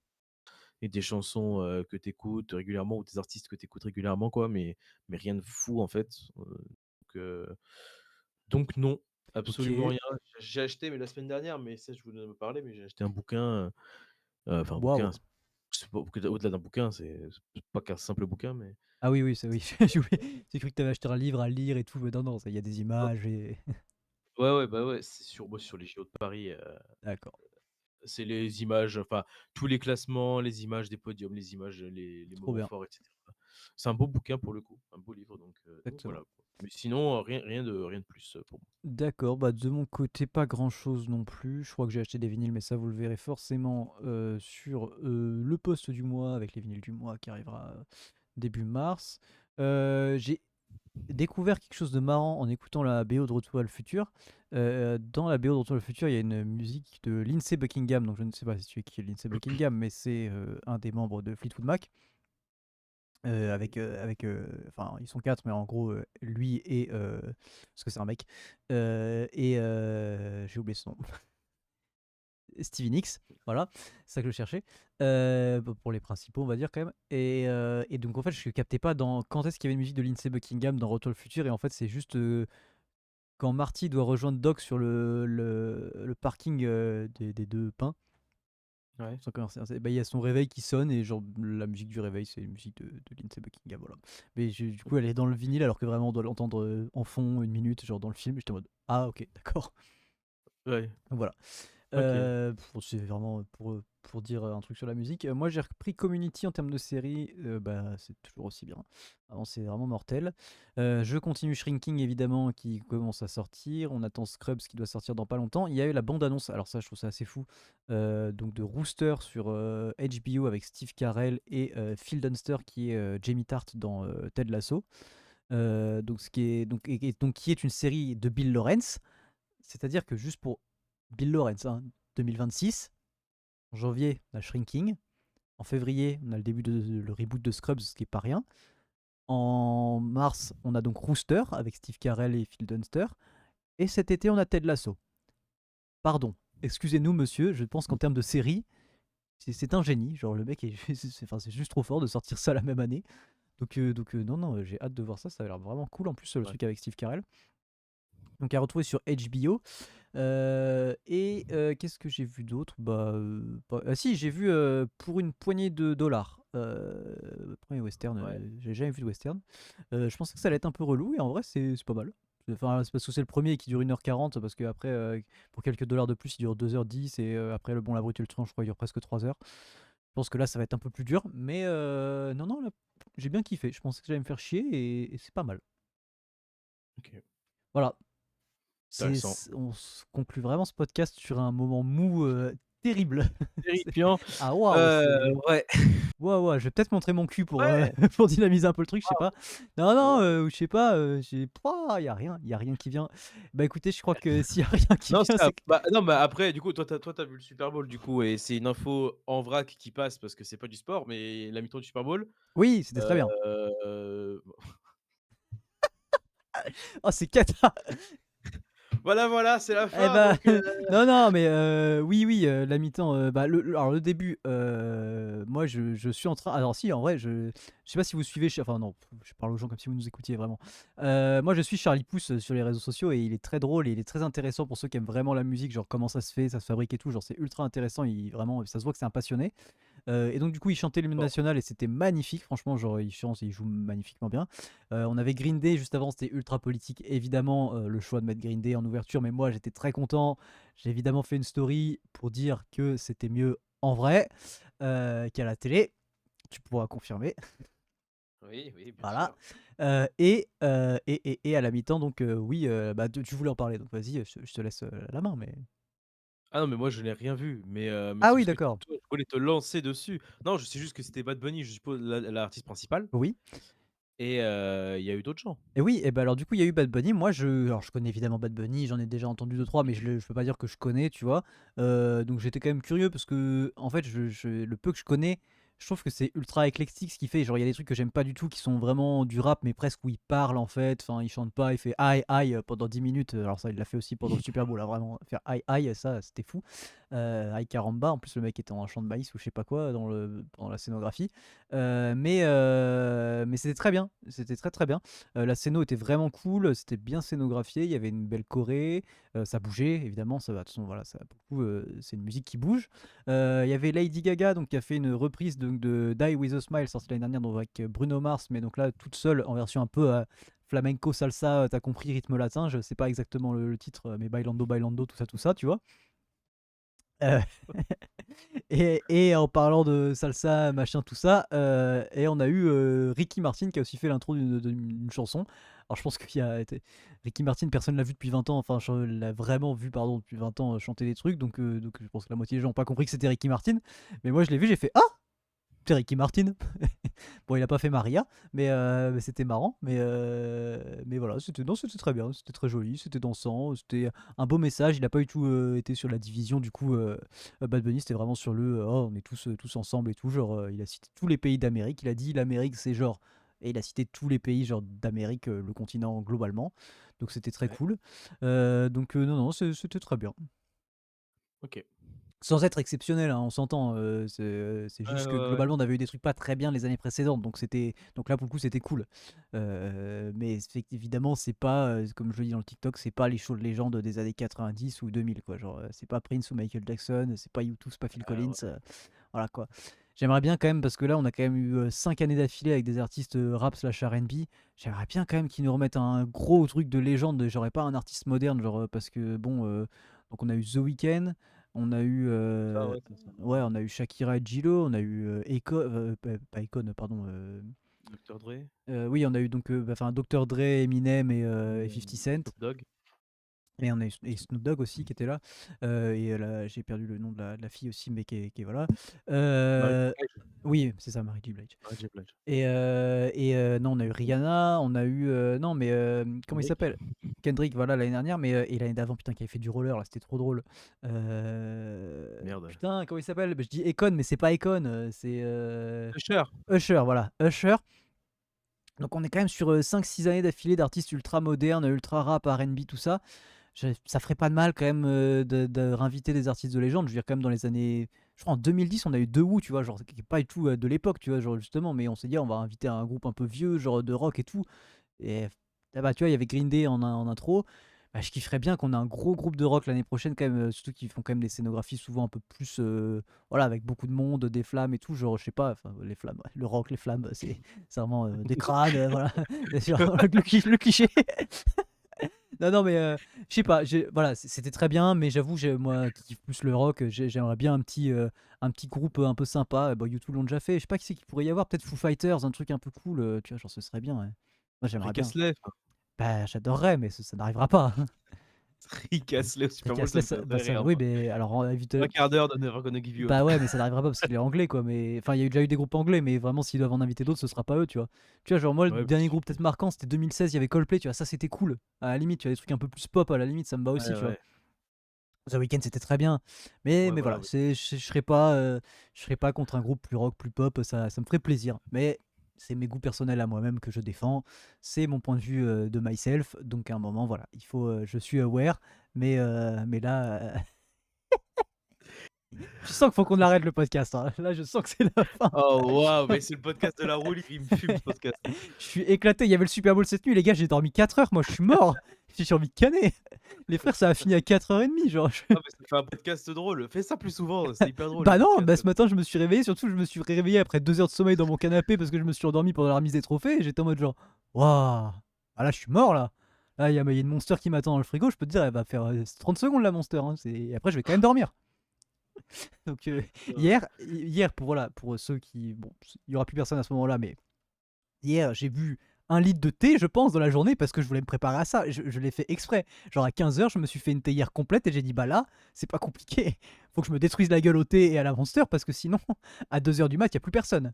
et des chansons, que tu écoutes régulièrement ou des artistes que tu écoutes régulièrement quoi, mais rien de fou en fait, donc heu, donc non, Ok, absolument rien. J'ai acheté, mais la semaine dernière, mais ça je voulais en parler, mais j'ai acheté un bouquin, enfin un waouh. bouquin, c'est pas au-delà d'un bouquin, c'est pas qu'un simple bouquin, mais Ah oui, oui, ça oui. J'ai cru que tu avais acheté un livre à lire et tout, mais non, non, il y a des images et. ouais, ouais, bah, ouais, c'est sur moi sur les JO de Paris, D'accord, c'est les images, enfin, tous les classements, les images des podiums, les images, les trop moments bien, forts et cetera. C'est un beau bouquin pour le coup, un beau livre donc voilà, exactement. quoi. Mais sinon, rien de plus, pour moi. D'accord, bah de mon côté, pas grand-chose non plus. Je crois que j'ai acheté des vinyles, mais ça, vous le verrez forcément sur le post du mois, avec les vinyles du mois qui arrivera début mars. J'ai découvert quelque chose de marrant en écoutant la BO de Retour à le futur. Dans la BO de Retour à le futur, il y a une musique de Lindsey Buckingham. Donc je ne sais pas si tu es qui est Lindsey Buckingham, mais c'est un des membres de Fleetwood Mac. Enfin, ils sont quatre, mais en gros, lui et parce que c'est un mec, et j'ai oublié son nom. Stevie Nicks, voilà, c'est ça que je cherchais, pour les principaux, on va dire quand même. Et donc en fait, je captais pas dans quand est-ce qu'il y avait une musique de Lindsey Buckingham dans Retour au futur, et en fait, c'est juste quand Marty doit rejoindre Doc sur le parking des deux pins. Ouais. Bah, il y a son réveil qui sonne, et genre la musique du réveil, c'est une musique de Lindsey Buckingham, voilà. Mais du coup, elle est dans le vinyle, alors que vraiment on doit l'entendre en fond une minute, genre dans le film. J'étais en mode ah, ok, d'accord. Ouais, Donc voilà. OK. C'est vraiment pour dire un truc sur la musique. Moi, j'ai repris Community en termes de série. Bah, c'est toujours aussi bien. Vraiment, c'est vraiment mortel. Je continue Shrinking, évidemment, qui commence à sortir. On attend Scrubs qui doit sortir dans pas longtemps. Il y a eu la bande-annonce. Alors ça, je trouve ça assez fou. Donc de Rooster sur HBO avec Steve Carell et Phil Dunster qui est Jamie Tart dans Ted Lasso. Donc ce qui est donc qui est une série de Bill Lawrence. C'est-à-dire que juste pour Bill Lawrence, hein, 2026, en janvier, on a Shrinking. En février, on a le début le reboot de Scrubs, ce qui est pas rien. En mars, on a donc Rooster avec Steve Carell et Phil Dunster. Et cet été, on a Ted Lasso. Pardon, excusez-nous, monsieur, je pense qu'en termes de série, c'est un génie. Genre, le mec, c'est juste trop fort de sortir ça la même année. Donc non, non, j'ai hâte de voir ça. Ça a l'air vraiment cool. En plus, le Ouais. truc avec Steve Carell. Donc, à retrouver sur HBO. Qu'est-ce que j'ai vu d'autre? Bah, ah si, j'ai vu pour une poignée de dollars. Premier western, Ouais. j'ai jamais vu de western. Je pensais que ça allait être un peu relou, et en vrai, c'est pas mal. Enfin, c'est parce que c'est le premier qui dure 1h40, parce que après, pour quelques dollars de plus, il dure 2h10, et après, le bon, la brute et le truand, je crois, il dure presque 3 heures. pense que là, ça va être un peu plus dur. Mais non, non, là, j'ai bien kiffé. Je pensais que j'allais me faire chier et c'est pas mal. Ok. Voilà. Intéressant. On conclut vraiment ce podcast sur un moment mou terrible. C'est- Terrifiant. Ah waouh, c'est. Ouais. Ouais, ouais, je vais peut-être montrer mon cul Ouais. pour dynamiser un peu le truc, je sais pas. Non, non, Ouais. je sais pas, j'ai pouah, y a rien qui vient. Bah écoutez, je crois que s'il y a rien qui Non, vient, c'est que bah, non, mais après, du coup, toi, t'as vu le Super Bowl, du coup, et c'est une info en vrac qui passe parce que c'est pas du sport, mais la mi-temps du Super Bowl. oui, c'était très bien. Bon, Oh, c'est cata! voilà, c'est la Eh fin, bah, donc non, non, mais oui, oui, la mi-temps, bah, alors le début, moi je suis en train alors si, en vrai, je sais pas si vous suivez enfin non, je parle aux gens comme si vous nous écoutiez vraiment. Moi je suis Charlie Pouce, sur les réseaux sociaux et il est très drôle et il est très intéressant pour ceux qui aiment vraiment la musique, genre comment ça se fait, ça se fabrique et tout, genre c'est ultra intéressant, il vraiment ça se voit que c'est un passionné. Et donc du coup, il chantait l'hymne bon, national et c'était magnifique, franchement, genre il chante et il joue magnifiquement bien. On avait Green Day juste avant, c'était ultra politique, évidemment, le choix de mettre Green Day en ouverture, mais moi j'étais très content. J'ai évidemment fait une story pour dire que c'était mieux en vrai qu'à la télé, tu pourras confirmer, oui, bien voilà. sûr. Et à la mi-temps, donc oui, bah, tu voulais en parler, donc vas-y, je te laisse la main, mais... Ah non, mais moi, je n'ai rien vu, mais Ah c'est oui, parce que d'accord. toi, je voulais te lancer dessus. Non, je sais juste que c'était Bad Bunny, je suppose, l'artiste principal, Oui. et il y a eu d'autres gens. Et oui, et bah alors du coup, il y a eu Bad Bunny. Moi, alors, je connais évidemment Bad Bunny, j'en ai déjà entendu deux trois, mais je peux pas dire que je connais, tu vois. Donc j'étais quand même curieux parce que, en fait, le peu que je connais, je trouve que c'est ultra éclectique ce qu'il fait. Genre, il y a des trucs que j'aime pas du tout qui sont vraiment du rap, mais presque où il parle en fait. Enfin, il chante pas, il fait aïe aïe pendant 10 minutes. Alors, ça, il l'a fait aussi pendant le Super Bowl, là, vraiment. Faire aïe aïe, ça, c'était fou. Aïe caramba, en plus, le mec était en champ de maïs ou je sais pas quoi dans la scénographie. Mais c'était très bien, c'était très très bien. La scéno était vraiment cool, c'était bien scénographié, il y avait une belle choré, ça bougeait évidemment, ça va, de toute façon, voilà, ça, pour le coup, c'est une musique qui bouge. Il y avait Lady Gaga donc, qui a fait une reprise de Die With A Smile sortie l'année dernière donc, avec Bruno Mars, mais donc là toute seule en version un peu flamenco salsa, t'as compris, rythme latin, je sais pas exactement le titre, mais Bailando Bailando, tout ça, tu vois. Euh, et en parlant de salsa, machin, tout ça, et on a eu Ricky Martin qui a aussi fait l'intro d'une chanson. Alors je pense qu'il y a Ricky Martin, personne l'a vu depuis 20 ans, enfin je l'a vraiment vu, pardon, depuis 20 ans chanter des trucs, donc je pense que la moitié des gens n'ont pas compris que c'était Ricky Martin. Mais moi je l'ai vu, j'ai fait ah! C'est Ricky Martin. Bon, il a pas fait Maria, mais c'était marrant. Mais voilà, c'était très bien, c'était très joli, c'était dansant, c'était un beau message. Il a pas du tout été sur la division, du coup, Bad Bunny, c'était vraiment sur oh, on est tous ensemble et tout. Genre, il a cité tous les pays d'Amérique. Il a dit l'Amérique, c'est genre. Et il a cité tous les pays genre d'Amérique, le continent globalement. Donc c'était très Ouais, cool. Non, non, c'était très bien. ok. Sans être exceptionnel, hein, on s'entend, c'est Ouais, juste que ouais, ouais. globalement on avait eu des trucs pas très bien les années précédentes, donc là pour le coup c'était cool. Mais évidemment c'est pas, comme je le dis dans le TikTok, c'est pas les shows de légende des années 90 ou 2000 quoi, genre, c'est pas Prince ou Michael Jackson, c'est pas U2, c'est pas Phil Collins, Ouais. voilà quoi. J'aimerais bien quand même parce que là on a quand même eu, 5 années d'affilée avec des artistes, rap/R&B. J'aimerais bien quand même qu'ils nous remettent un gros truc de légende, j'aurais pas un artiste moderne, genre, parce que bon, donc on a eu The Weeknd, on a eu, C'est ça, ouais, c'est ça. ouais, on a eu Shakira et Djilo, on a eu, pas Akon, pardon, Dr. Dre, oui, on a eu donc, enfin Dr. Dre, Eminem et 50 Cent. Snoop Dogg, Et on a eu Snoop Dogg aussi qui était là. Et là, j'ai perdu le nom de la fille aussi, mais qui est voilà. Mary J. Euh, Blige. oui, c'est ça, Mary J. Blige. Mary J. Blige. Et non, on a eu Rihanna, on a eu. Non, mais comment il Kendrick. s'appelle? Kendrick, voilà, l'année dernière, mais et l'année d'avant, putain, qui avait fait du roller, là, c'était trop drôle. Merde. Putain, comment il s'appelle? Bah, je dis Akon, mais c'est pas Akon, c'est Usher. Usher, voilà, Usher. Donc on est quand même sur 5-6 années d'affilée d'artistes ultra modernes, ultra rap, R&B, tout ça. Ça ferait pas de mal quand même de réinviter des artistes de légende. Je veux dire, quand même, dans les années. Je crois en 2010, on a eu The Who, tu vois, genre, qui est pas du tout de l'époque, tu vois, genre, justement, mais on s'est dit, on va inviter un groupe un peu vieux, genre de rock et tout. Et bah, tu vois, il y avait Green Day en intro. Bah, je kifferais bien qu'on ait un gros groupe de rock l'année prochaine, quand même, surtout qu'ils font quand même des scénographies souvent un peu plus. Voilà, avec beaucoup de monde, des flammes et tout, genre, je sais pas, enfin, les flammes, ouais, le rock, les flammes, c'est vraiment des crânes, voilà. C'est genre, le cliché. Non, non, mais je sais pas, voilà, c'était très bien, mais j'avoue, moi qui kiffe plus le rock, j'aimerais bien un petit groupe, un peu sympa. Bah, U2 l'ont déjà fait. Je sais pas qui c'est qu'il pourrait y avoir, peut-être Foo Fighters, un truc un peu cool, tu vois? Genre ce serait bien, ouais. Moi, j'aimerais Rick bien. Astley, enfin, Bah, j'adorerais, mais ça n'arrivera pas. Rick Astley au Super Rick Bowl, ça Astley, me fait bah, très ça rire, oui, moi. mais alors, Un quart d'heure de Never Gonna Give You Up. bah, ouais, mais ça n'arrivera pas parce qu'il est anglais, quoi, mais enfin, il y a déjà eu des groupes anglais, mais vraiment s'ils doivent en inviter d'autres, ce sera pas eux, tu vois? Tu vois, genre moi, le Ouais, bien dernier sûr. groupe peut-être marquant, c'était 2016, il y avait Coldplay, tu vois? Ça, c'était cool. À la limite, tu vois, des trucs un peu plus pop, à la limite, ça me va aussi, Ouais, tu vois? ouais. The Weeknd, c'était très bien, mais Ouais, voilà, voilà, oui. je serais pas contre un groupe plus rock, plus pop, ça me ferait plaisir, mais c'est mes goûts personnels à moi-même que je défends, c'est mon point de vue, de myself, donc à un moment, voilà, je suis aware, mais là, je sens qu'il faut qu'on arrête le podcast, hein. Là, je sens que c'est la fin. Oh waouh, mais c'est le podcast de la roue libre, il me fume ce podcast. Je suis éclaté, il y avait le Super Bowl cette nuit, les gars, j'ai dormi 4 heures, moi je suis mort. J'ai envie de canner. Les frères, ça a fini à 4h30, genre. Ah mais ça fait un podcast drôle, fais ça plus souvent, c'est hyper drôle les Bah non, bah podcasts ce comme matin, je me suis réveillé, surtout, je me suis réveillé après 2 heures de sommeil dans mon canapé parce que je me suis endormi pendant la remise des trophées et j'étais en mode genre: «Waouh! Ah là, je suis mort là. Là, il y a une Monster qui m'attend dans le frigo, je peux te dire, elle va faire, 30 secondes la Monster, hein, c'est et après je vais quand même dormir». Donc ça. hier pour voilà, pour ceux qui bon, il y aura plus personne à ce moment-là, mais hier, j'ai bu 1 litre de thé, je pense, dans la journée parce que je voulais me préparer à ça. Je l'ai fait exprès. Genre à 15 heures, je me suis fait une théière complète et j'ai dit: «Bah là, c'est pas compliqué. Faut que je me détruise la gueule au thé et à la Monster parce que sinon, à 2 heures du mat, il y a plus personne».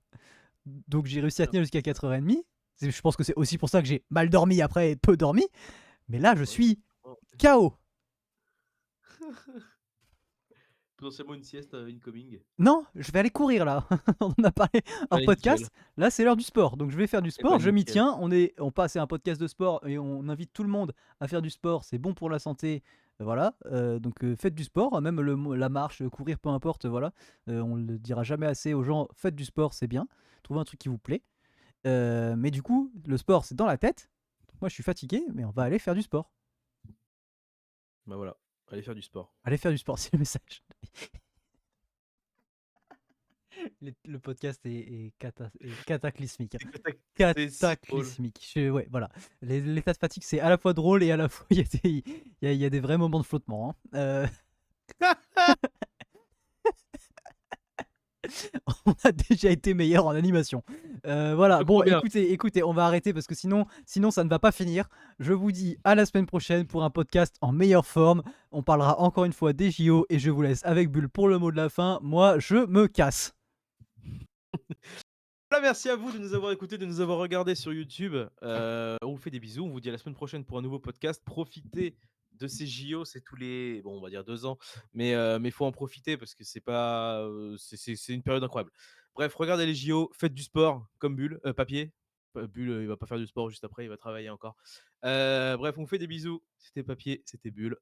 Donc j'ai réussi à tenir jusqu'à 4h30. Je pense que c'est aussi pour ça que j'ai mal dormi après et peu dormi. Mais là, je Ouais, je suis comprends. KO. Potentiellement une sieste, incoming. Non, je vais aller courir là. On en a parlé hors Allez nickel. podcast. Là, c'est l'heure du sport. Donc je vais faire du Et bah sport. Je m'y nickel. tiens. On passe à un podcast de sport et on invite tout le monde à faire du sport. C'est bon pour la santé. Voilà. Donc faites du sport, même la marche, courir, peu importe. Voilà. On le dira jamais assez aux gens. Faites du sport, c'est bien. Trouvez un truc qui vous plaît. Mais du coup, le sport, c'est dans la tête. Moi, je suis fatigué, mais on va aller faire du sport. Bah voilà, allez faire du sport. Allez faire du sport, c'est le message. Le podcast est cataclysmique. C'est si drôle. Cataclysmique. Ouais, voilà. L'état de fatigue, c'est à la fois drôle et à la fois, il y a des vrais moments de flottement, hein. On a déjà été meilleur en animation. Voilà. Je Bon, crois bien. écoutez, on va arrêter parce que sinon, ça ne va pas finir. Je vous dis à la semaine prochaine pour un podcast en meilleure forme. On parlera encore une fois des JO et je vous laisse avec Bulle pour le mot de la fin. Moi, je me casse. Voilà, merci à vous de nous avoir écoutés, de nous avoir regardés sur YouTube. On vous fait des bisous. On vous dit à la semaine prochaine pour un nouveau podcast. Profitez de ces JO, c'est tous les, bon, on va dire 2 ans, mais faut en profiter parce que c'est pas, c'est une période incroyable. Bref, regardez les JO, faites du sport comme Bulle, Papier. Bulle, il va pas faire du sport juste après, il va travailler encore. Bref, on vous fait des bisous. C'était Papier, c'était Bulle.